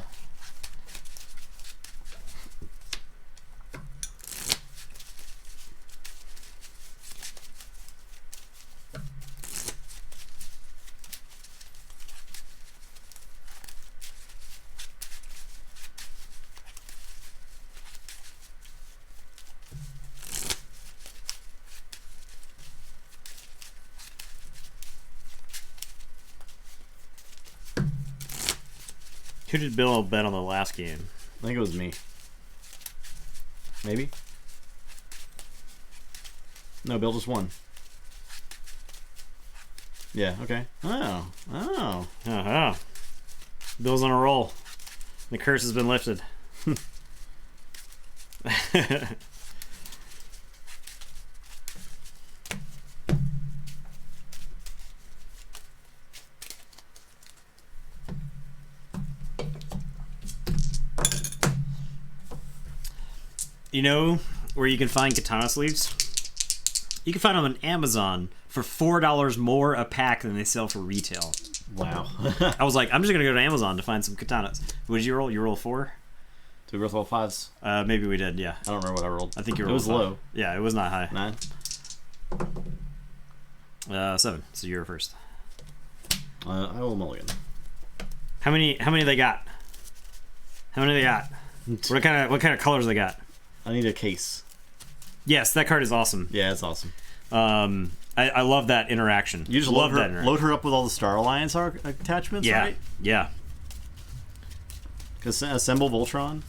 Speaker 2: Who did Bill bet on the last game?
Speaker 1: I think it was me. Maybe? No, Bill just won. Yeah, okay. Oh.
Speaker 2: Uh-huh. Bill's on a roll. The curse has been lifted. You know where you can find katana sleeves? You can find them on Amazon for $4 more a pack than they sell for retail.
Speaker 1: Wow.
Speaker 2: I was like, I'm just gonna go to Amazon to find some katanas. What did you roll? You roll 4?
Speaker 1: Did we both roll 5s?
Speaker 2: Maybe we did. Yeah.
Speaker 1: I don't remember what I rolled.
Speaker 2: I think you rolled.
Speaker 1: It was
Speaker 2: 5.
Speaker 1: low.
Speaker 2: Yeah, it was not high.
Speaker 1: 9.
Speaker 2: 7. So you're first.
Speaker 1: I will mulligan.
Speaker 2: How many they got? How many they got? What kind of colors they got?
Speaker 1: I need a case.
Speaker 2: Yes, that card is awesome.
Speaker 1: Yeah, it's awesome.
Speaker 2: I love that interaction.
Speaker 1: You just load her up with all the Star Alliance attachments,
Speaker 2: yeah.
Speaker 1: right?
Speaker 2: Yeah.
Speaker 1: Assemble Voltron.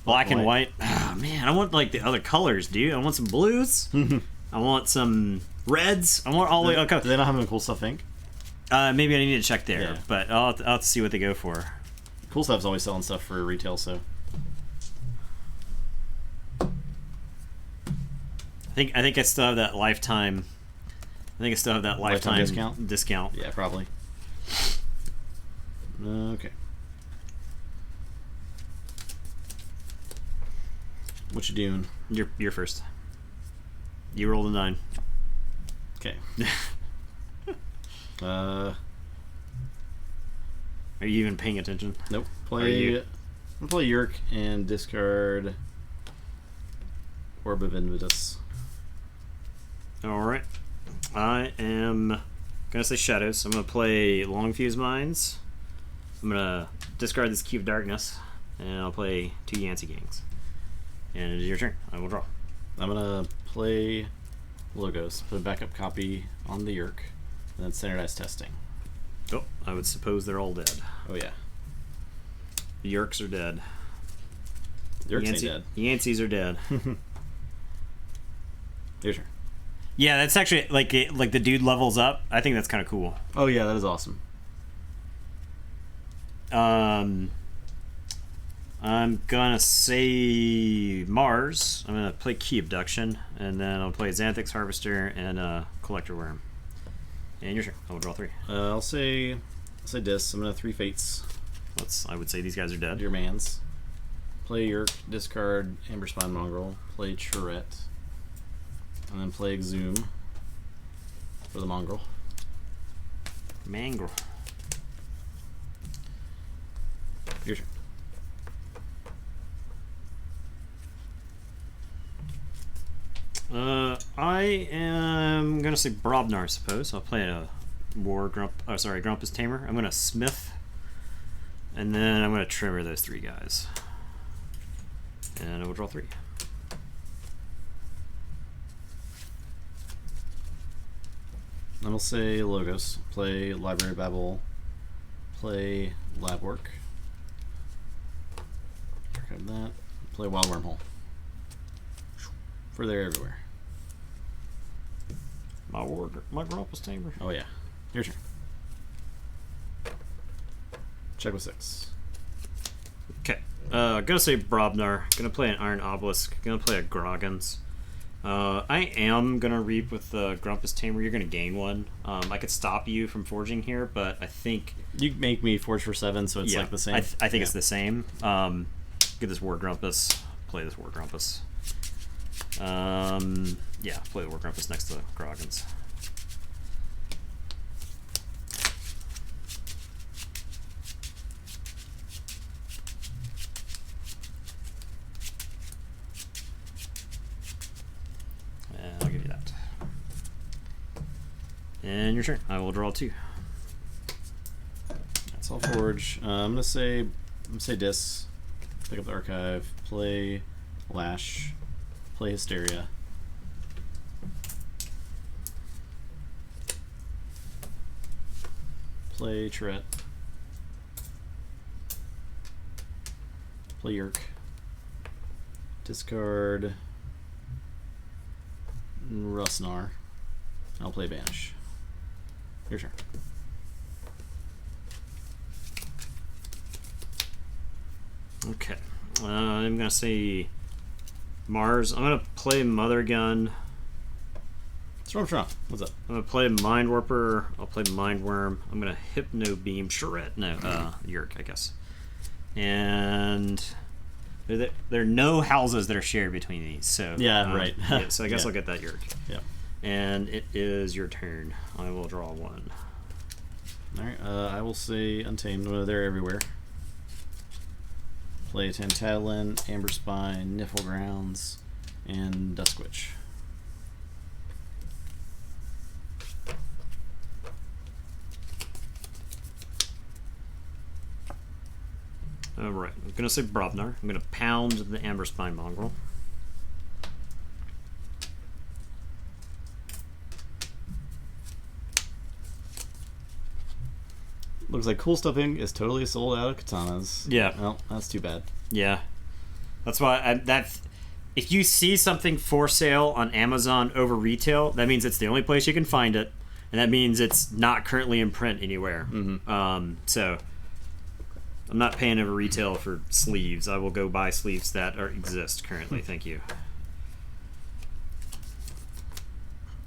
Speaker 2: Black and white. Oh, man, I want like the other colors, dude. I want some blues. I want some reds. I want all the colors.
Speaker 1: Do they not have any cool stuff ink?
Speaker 2: Maybe I need to check there,
Speaker 1: Yeah.
Speaker 2: but I'll have to see what they go for.
Speaker 1: Cool Stuff's always selling stuff for retail, so.
Speaker 2: I think I still have that lifetime. I think I still have that lifetime discount.
Speaker 1: Yeah, probably. Okay. What you doing?
Speaker 2: You're first. You rolled a 9.
Speaker 1: Okay.
Speaker 2: Are you even paying attention?
Speaker 1: Nope. I'm gonna play Yerk and discard Orb of Invitus.
Speaker 2: Alright. I am gonna say Shadows. I'm gonna play Long Fuse Mines. I'm gonna discard this Key of Darkness, and I'll play 2 Yancey Gangs. And it is your turn. I will draw.
Speaker 1: I'm gonna play Logos, put a backup copy on the Yerk, and then standardized testing.
Speaker 2: Oh, I would suppose they're all dead.
Speaker 1: Oh yeah.
Speaker 2: The Yerks are dead.
Speaker 1: Yerks ain't dead.
Speaker 2: Yanceys are dead.
Speaker 1: Your turn.
Speaker 2: Yeah, that's actually like the dude levels up. I think that's kind of cool.
Speaker 1: Oh yeah, that is awesome.
Speaker 2: I'm gonna say Mars. I'm gonna play Key Abduction, and then I'll play Xanthix Harvester and Collector Worm. And your turn. I will draw 3.
Speaker 1: I'll say Dis. I'm gonna 3 Fates.
Speaker 2: I would say these guys are dead.
Speaker 1: Your mans. Play Yerk, discard Amber Spine Mongrel, play Churette, and then play Exhume for the Mongrel.
Speaker 2: Mangrel.
Speaker 1: Your turn.
Speaker 2: I am gonna say Brobnar, I suppose. I'll play a Grumpus Tamer. I'm gonna Smith, and then I'm gonna Tremor those 3 guys, and I will draw 3.
Speaker 1: I'm gonna say Logos, play Library Babel, play Lab Work. Grab that. Play Wild Wormhole. For there everywhere.
Speaker 2: My Grumpus Tamer.
Speaker 1: Oh yeah. Your turn. Check with 6.
Speaker 2: Okay. Gonna say Brobnar. Gonna play an Iron Obelisk. Gonna play a Groggins. I am gonna reap with the Grumpus Tamer. You're gonna gain 1. I could stop you from forging here, but I think
Speaker 1: You make me forge for 7, so it's like the same.
Speaker 2: I think it's the same. Get this War Grumpus. Play this War Grumpus. Yeah, play the War Grumpus next to Groggins. And I'll give you that. And your turn. I will draw 2.
Speaker 1: That's all forge. I'm gonna say Dis. Pick up the archive. Play Lash. Play Hysteria. play Tourette. Play Yerk. Discard Rusnar. I'll play Banish. Your turn.
Speaker 2: Okay. I'm going to say Mars. I'm going to play Mother Gun.
Speaker 1: What's wrong? What's up?
Speaker 2: I'm going to play Mind Warper. I'll play Mind Worm. I'm going to Hypno Beam Charette. No, Yerk, I guess. And there are no houses that are shared between these. So
Speaker 1: yeah, right.
Speaker 2: Yeah, so I guess
Speaker 1: yeah.
Speaker 2: I'll get that Yerk.
Speaker 1: Yeah.
Speaker 2: And it is your turn. I will draw one.
Speaker 1: Alright, I will say Untamed. They're everywhere. Play Tantadlin, Amberspine, Niflgrounds, and Duskwitch.
Speaker 2: Alright, I'm going to say Brobnar. I'm going to pound the Amberspine Mongrel.
Speaker 1: Looks like Cool Stuff Inc. is totally sold out of katanas.
Speaker 2: Yeah.
Speaker 1: Well, that's too bad.
Speaker 2: Yeah. That's why if you see something for sale on Amazon over retail, that means it's the only place you can find it, and that means it's not currently in print anywhere.
Speaker 1: Mm-hmm.
Speaker 2: So I'm not paying over retail for sleeves. I will go buy sleeves that exist currently. Thank you.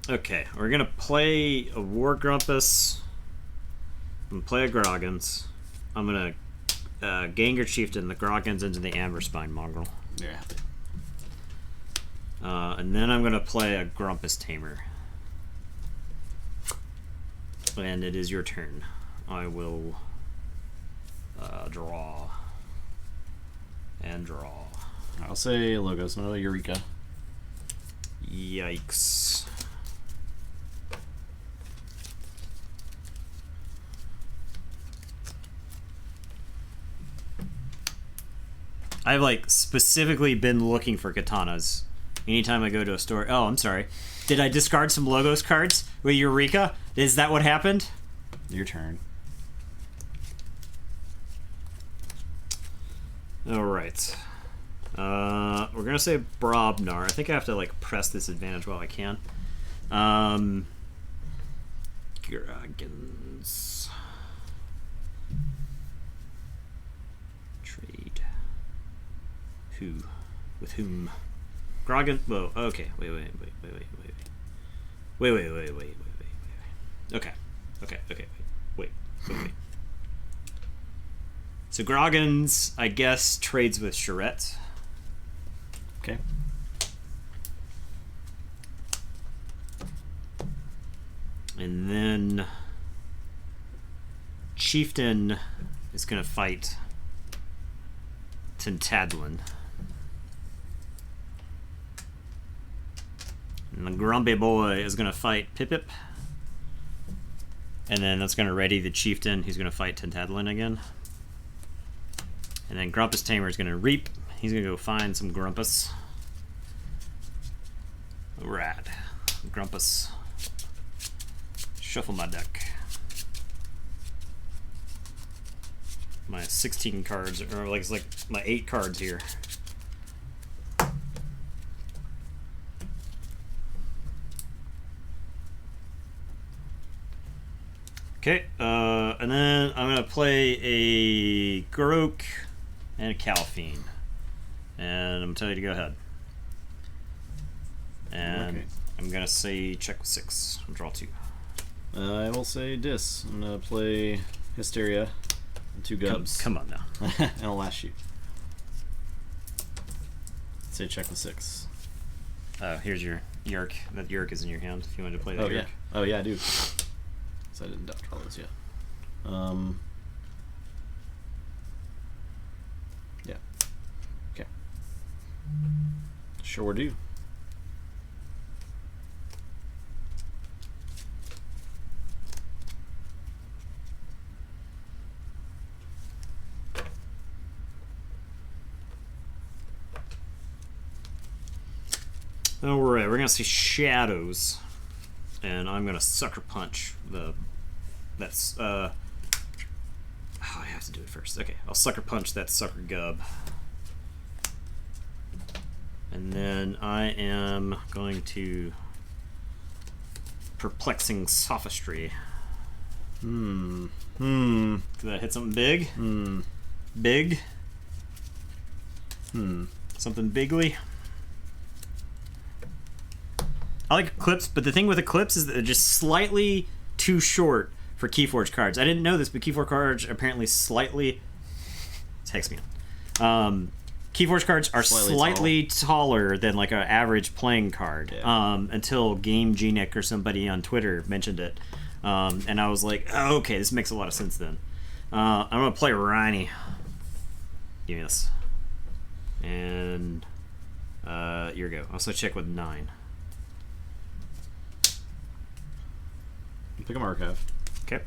Speaker 2: Okay, we're gonna play a War Grumpus. I'm gonna play a Groggins. I'm gonna Gengar Chieftain the Groggins into the Amberspine Mongrel.
Speaker 1: You're happy.
Speaker 2: And then I'm gonna play a Grumpus Tamer. And it is your turn. I will draw and draw.
Speaker 1: I'll say Logos, no Eureka.
Speaker 2: Yikes. I've like specifically been looking for katanas anytime I go to a store. Oh, I'm sorry. Did I discard some Logos cards with Eureka? Is that what happened?
Speaker 1: Your turn.
Speaker 2: All right. We're gonna say Brobnar. I think I have to like press this advantage while I can. Groggins. Trade. Who? With whom? Groggin. Whoa. Okay. Wait. Okay. Wait. So Groggins, I guess, trades with Charette.
Speaker 1: Okay.
Speaker 2: And then Chieftain is going to fight Tintadlin. And the Grumpy Boy is going to fight Pipip. And then that's going to ready the Chieftain, who's going to fight Tintadlin again. And then Grumpus Tamer is going to reap. He's going to go find some Grumpus. Rad. Grumpus. Shuffle my deck. My 16 cards, or like it's like my 8 cards here. Okay, and then I'm gonna play a Garok and a Calfine, and I'm gonna tell you to go ahead. And
Speaker 1: Okay.
Speaker 2: I'm gonna say check with 6. I'll draw 2.
Speaker 1: I will say Dis. I'm gonna play Hysteria and 2 Gubs.
Speaker 2: Come on now.
Speaker 1: And a last shoot. Say check with 6.
Speaker 2: Here's your Yerk. That Yerk is in your hand if you wanted to play that
Speaker 1: Oh
Speaker 2: Yerk.
Speaker 1: yeah. Oh yeah, I do. So I didn't draw those yet. Yeah. Okay. Sure do.
Speaker 2: Alright, we're gonna see Shadows. And I'm gonna Sucker Punch the I have to do it first. Okay, I'll Sucker Punch that Sucker Gub. And then I am going to Perplexing Sophistry. Did I hit something big? Big? Something bigly? I like Eclipse, but the thing with Eclipse is that they're just slightly too short for Keyforge cards. I didn't know this, but Keyforge cards are apparently slightly... Text me. Keyforge cards are slightly taller than like an average playing card. Until Game Genic or somebody on Twitter mentioned it. And I was like, oh, okay, this makes a lot of sense then. I'm going to play Rhiney. Give me this. And here we go. Also check with 9.
Speaker 1: Pick a Archive.
Speaker 2: Okay.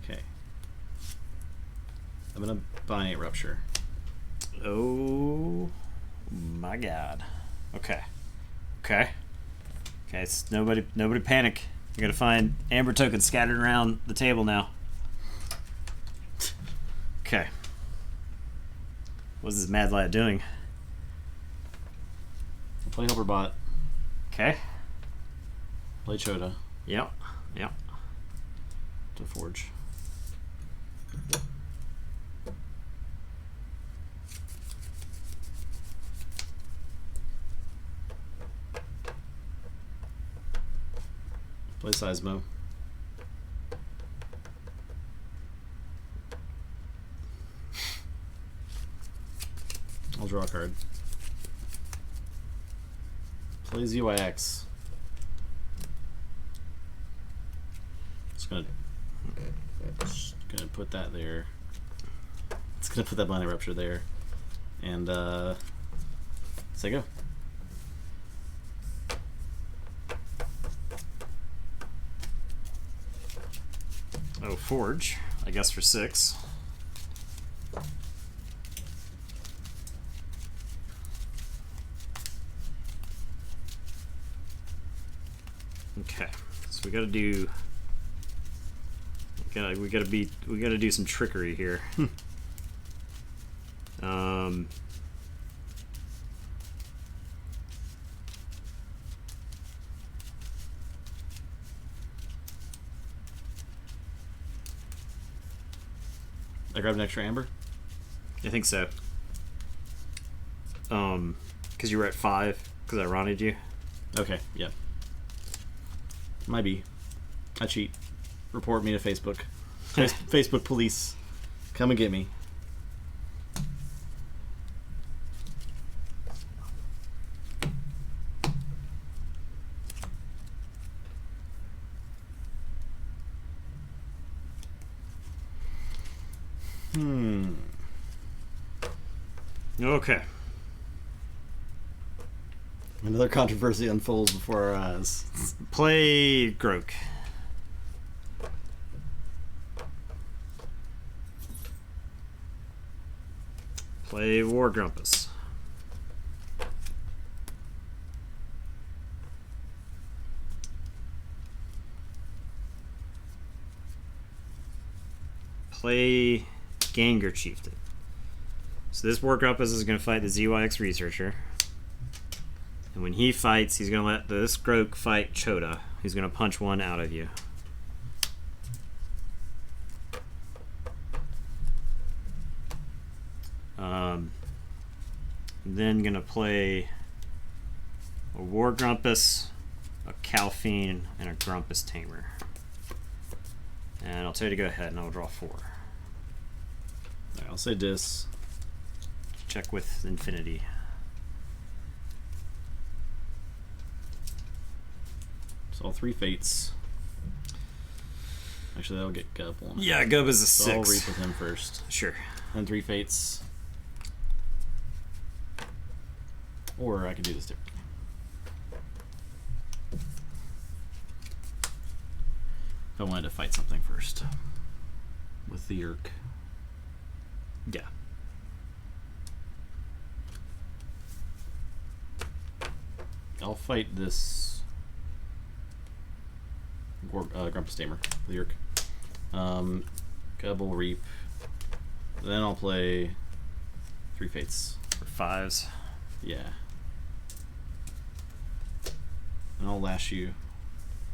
Speaker 1: Okay. I'm gonna Binate Rupture.
Speaker 2: Oh my god. Okay. Okay. Okay, it's nobody panic. You're gonna find amber tokens scattered around the table now. Okay. What's this Mad Lad doing?
Speaker 1: Play Helperbot.
Speaker 2: Okay.
Speaker 1: Play Chota.
Speaker 2: Yep. Yep.
Speaker 1: To Forge. Play Seismo. I'll draw a card. Play ZYX. Just gonna put that there. It's gonna put that Binary Rupture there. And say go.
Speaker 2: Oh, Forge. I guess for 6. Okay, so we gotta do. We gotta do some trickery here.
Speaker 1: I grabbed an extra amber.
Speaker 2: I think so. Because you were at 5. Because I ronted you.
Speaker 1: Okay. Yep. Might be. I cheat. Report me to Facebook. Facebook police. Come and get me.
Speaker 2: Okay.
Speaker 1: Another controversy unfolds before our eyes.
Speaker 2: Play Grok. Play War Grumpus. Play Ganger Chieftain. So this War Grumpus is going to fight the ZYX Researcher. And when he fights, he's going to let this Grok fight Chota. He's going to punch one out of you. Then going to play a War Grumpus, a Calphine, and a Grumpus Tamer. And I'll tell you to go ahead and I'll draw 4.
Speaker 1: Alright, I'll say Dis.
Speaker 2: Check with Infinity.
Speaker 1: So all 3 Fates. Actually, that'll get Gub one.
Speaker 2: Yeah, Gub is a 6.
Speaker 1: So I'll reap with him first.
Speaker 2: Sure.
Speaker 1: Then 3 Fates. Or I could do this differently. If I wanted to fight something first. With the Yerk. I'll fight this Grumpus Tamer, Lyric. Gobble Reap. Then I'll play 3 Fates.
Speaker 2: For 5s.
Speaker 1: Yeah. And I'll lash you.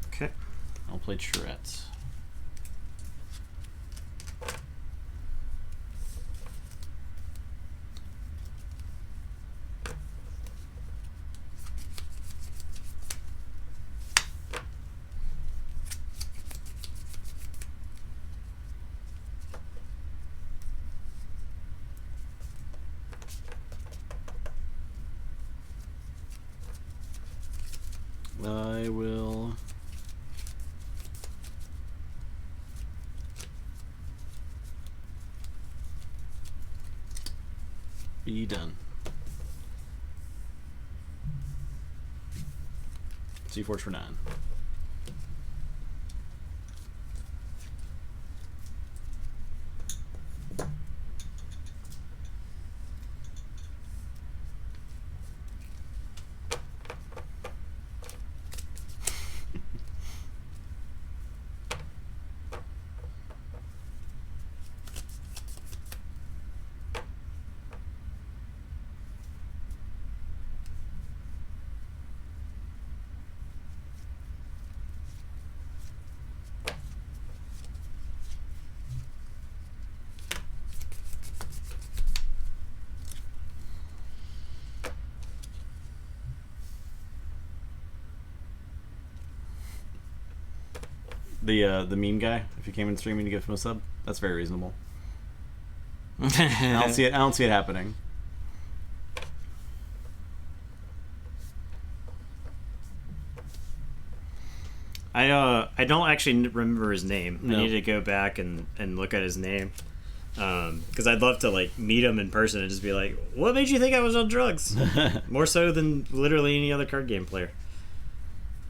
Speaker 2: Okay.
Speaker 1: I'll play Churette. I will be done. Keyforge for 9. The meme guy, if you came in streaming to give him a sub, that's very reasonable. I don't see it happening.
Speaker 2: I don't actually remember his name.
Speaker 1: No.
Speaker 2: I need to go back and look at his name. Because I'd love to like meet him in person and just be like, what made you think I was on drugs? More so than literally any other card game player.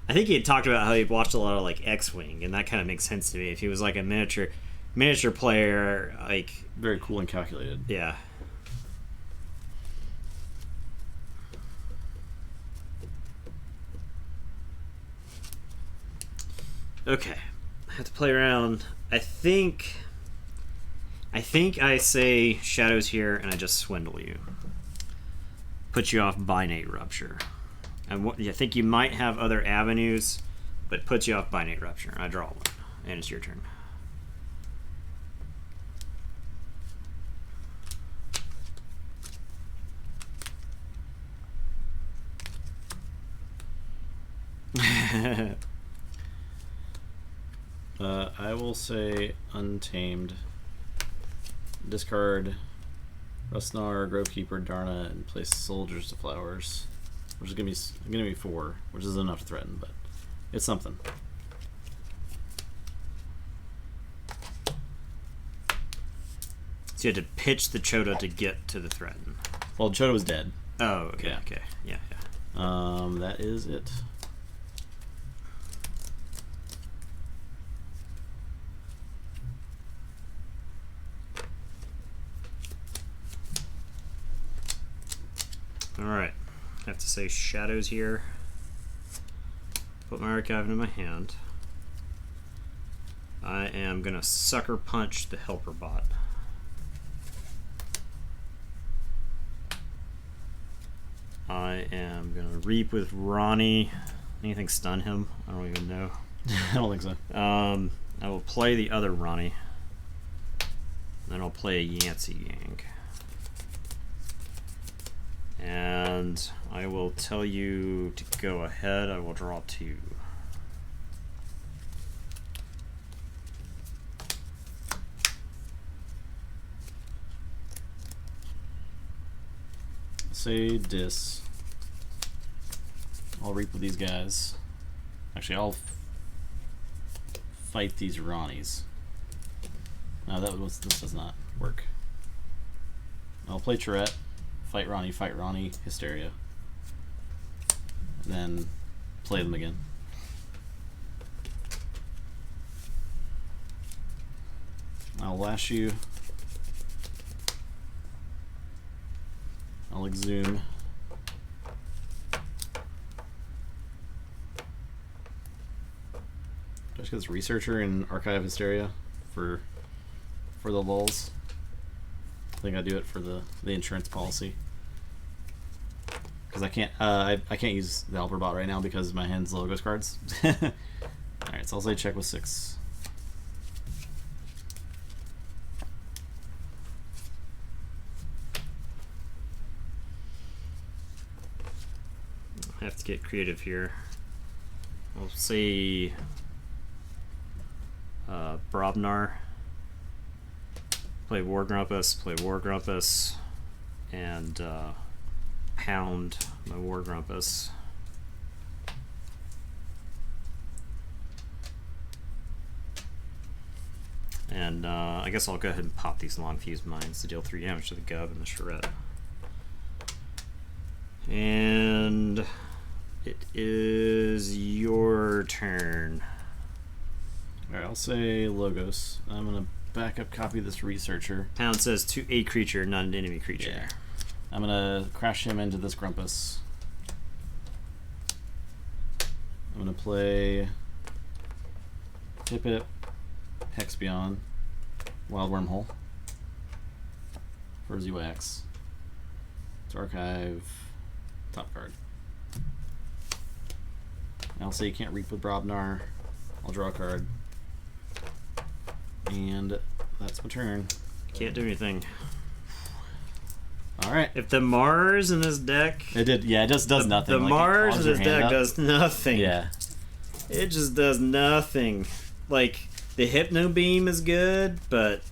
Speaker 2: I think he had talked about how he watched a lot of like X-Wing, and that kind of makes sense to me. If he was like a miniature player, like
Speaker 1: Very cool and calculated.
Speaker 2: yeah. Okay, I have to play around. I think I say Shadows here, and I just swindle you. Put you off Binate Rupture. I think you might have other avenues, but puts you off Binate Rupture. I draw one, and it's your turn.
Speaker 1: I will say Untamed. Discard Rustnar, Grovekeeper, Darna, and place Soldiers to Flowers, which is gonna be 4, which is enough to threaten, but it's something.
Speaker 2: So you had to pitch the Chota to get to the threaten.
Speaker 1: Well, Chota was dead.
Speaker 2: Oh, okay,
Speaker 1: Yeah.
Speaker 2: okay, yeah.
Speaker 1: That is it.
Speaker 2: Alright. I have to say Shadows here. Put my archive into my hand. I am going to Sucker Punch the Helper Bot. I am going to Reap with Ronnie. Anything stun him? I don't even know.
Speaker 1: I don't think so.
Speaker 2: I will play the other Ronnie. Then I'll play a Yancey Yank. And I will tell you to go ahead. I will draw 2.
Speaker 1: Say Dis. I'll Reap with these guys. Actually, I'll fight these Ronnies. No, this does not work. I'll play Tourette. Fight Ronnie, Hysteria. Then play them again. I'll lash you. I'll exhume. just get this researcher and archive hysteria for the lulz. I think I do it for the insurance policy. Because I can't use the helper bot right now because my hand's logos cards. Alright, so I'll say check with 6.
Speaker 2: I have to get creative here. I'll say Brobnar. Play War Grumpus, and pound my War Grumpus. And I guess I'll go ahead and pop these long fuse mines to deal 3 damage to the Gov and the Charette. And it is your turn.
Speaker 1: Alright, I'll say Logos. I'm gonna backup copy this researcher.
Speaker 2: Pound says to a creature, not an enemy creature.
Speaker 1: Yeah. I'm gonna crash him into this Grumpus. I'm gonna play Tippet, Hex Beyond, Wild Wormhole for ZYX. Let's archive top card. I'll say you can't reap with Brobnar. I'll draw a card. And that's my turn.
Speaker 2: Can't do anything.
Speaker 1: Alright.
Speaker 2: If the Mars in this deck...
Speaker 1: It just does nothing.
Speaker 2: The
Speaker 1: like,
Speaker 2: Mars in this deck does nothing.
Speaker 1: Yeah.
Speaker 2: It just does nothing. Like, the Hypno Beam is good, but...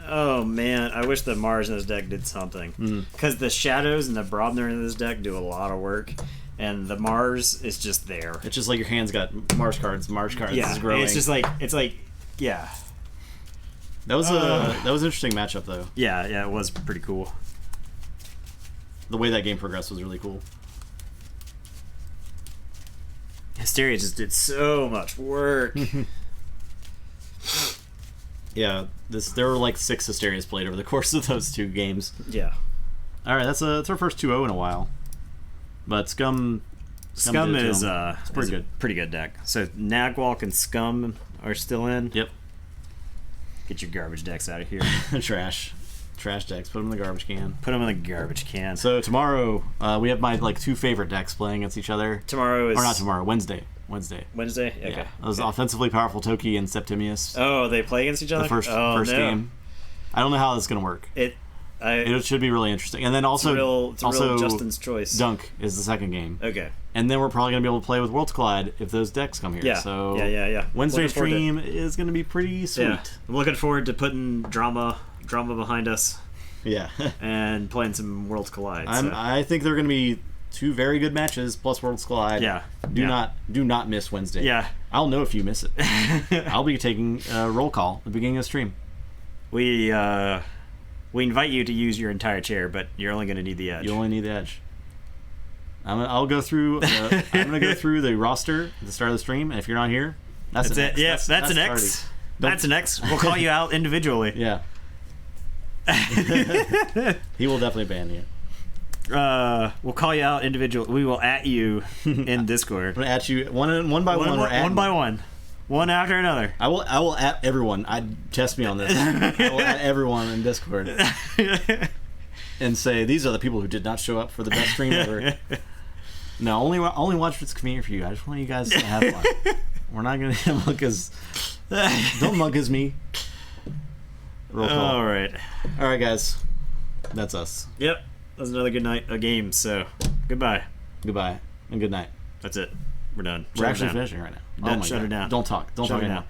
Speaker 2: Oh, man. I wish the Mars in this deck did something. Because the Shadows and the Brobner in this deck do a lot of work. And the Mars is just there.
Speaker 1: It's just like your hand's got Mars cards.
Speaker 2: Yeah,
Speaker 1: is growing.
Speaker 2: it's like, yeah.
Speaker 1: That was an interesting matchup, though.
Speaker 2: Yeah, it was pretty cool.
Speaker 1: The way that game progressed was really cool.
Speaker 2: Hysteria just did so much work.
Speaker 1: Yeah, there were like 6 Hysterias played over the course of those 2 games.
Speaker 2: Yeah.
Speaker 1: All right, that's our first 2-0 in a while. But Scum
Speaker 2: is
Speaker 1: it's pretty good.
Speaker 2: Pretty good deck. So Nagwalk and Scum are still in.
Speaker 1: Yep.
Speaker 2: Get your garbage decks out of here.
Speaker 1: Trash decks. Put them in the garbage can.
Speaker 2: Put them in the garbage can.
Speaker 1: So tomorrow we have my 2 favorite decks playing against each other.
Speaker 2: Tomorrow is...
Speaker 1: Or not tomorrow. Wednesday.
Speaker 2: Okay.
Speaker 1: Yeah. Those offensively powerful Toki and Septimius.
Speaker 2: Oh, they play against each other?
Speaker 1: The first game. I don't know how this is going to work. It should be really interesting. And then also,
Speaker 2: it's a real Justin's choice.
Speaker 1: Dunk is the second game.
Speaker 2: Okay.
Speaker 1: And then we're probably going to be able to play with Worlds Collide if those decks come here.
Speaker 2: Yeah.
Speaker 1: So
Speaker 2: Yeah.
Speaker 1: Wednesday stream is going to be pretty sweet.
Speaker 2: Yeah. I'm looking forward to putting drama behind us.
Speaker 1: Yeah.
Speaker 2: And playing some Worlds Collide.
Speaker 1: I think they're going to be 2 very good matches plus Worlds Collide.
Speaker 2: Yeah.
Speaker 1: Do not miss Wednesday.
Speaker 2: Yeah.
Speaker 1: I'll know if you miss it. I'll be taking a roll call at the beginning of the stream.
Speaker 2: We invite you to use your entire chair, but you're only going to need the edge.
Speaker 1: You only need the edge. I'll go through. I'm going to go through the roster at the start of the stream, and if you're not here, that's an
Speaker 2: it.
Speaker 1: X.
Speaker 2: Yeah, that's an X. That's an X. We'll call you out individually.
Speaker 1: Yeah. He will definitely ban you.
Speaker 2: We'll call you out individually. We will at you in Discord.
Speaker 1: I'm going to at you one by one.
Speaker 2: One by one. One after another.
Speaker 1: I will at everyone. Test me on this. I will at everyone in Discord and say these are the people who did not show up for the best stream ever. No, only watch what's convenient for you. I just want you guys to have fun. We're not gonna mug as don't mug as me. Roll call.
Speaker 2: All right,
Speaker 1: guys. That's us.
Speaker 2: Yep, that was another good night of games. So goodbye,
Speaker 1: and good night.
Speaker 2: That's it. We're done.
Speaker 1: We're actually finishing right now.
Speaker 2: Shut it down.
Speaker 1: Don't talk. Don't talk anymore.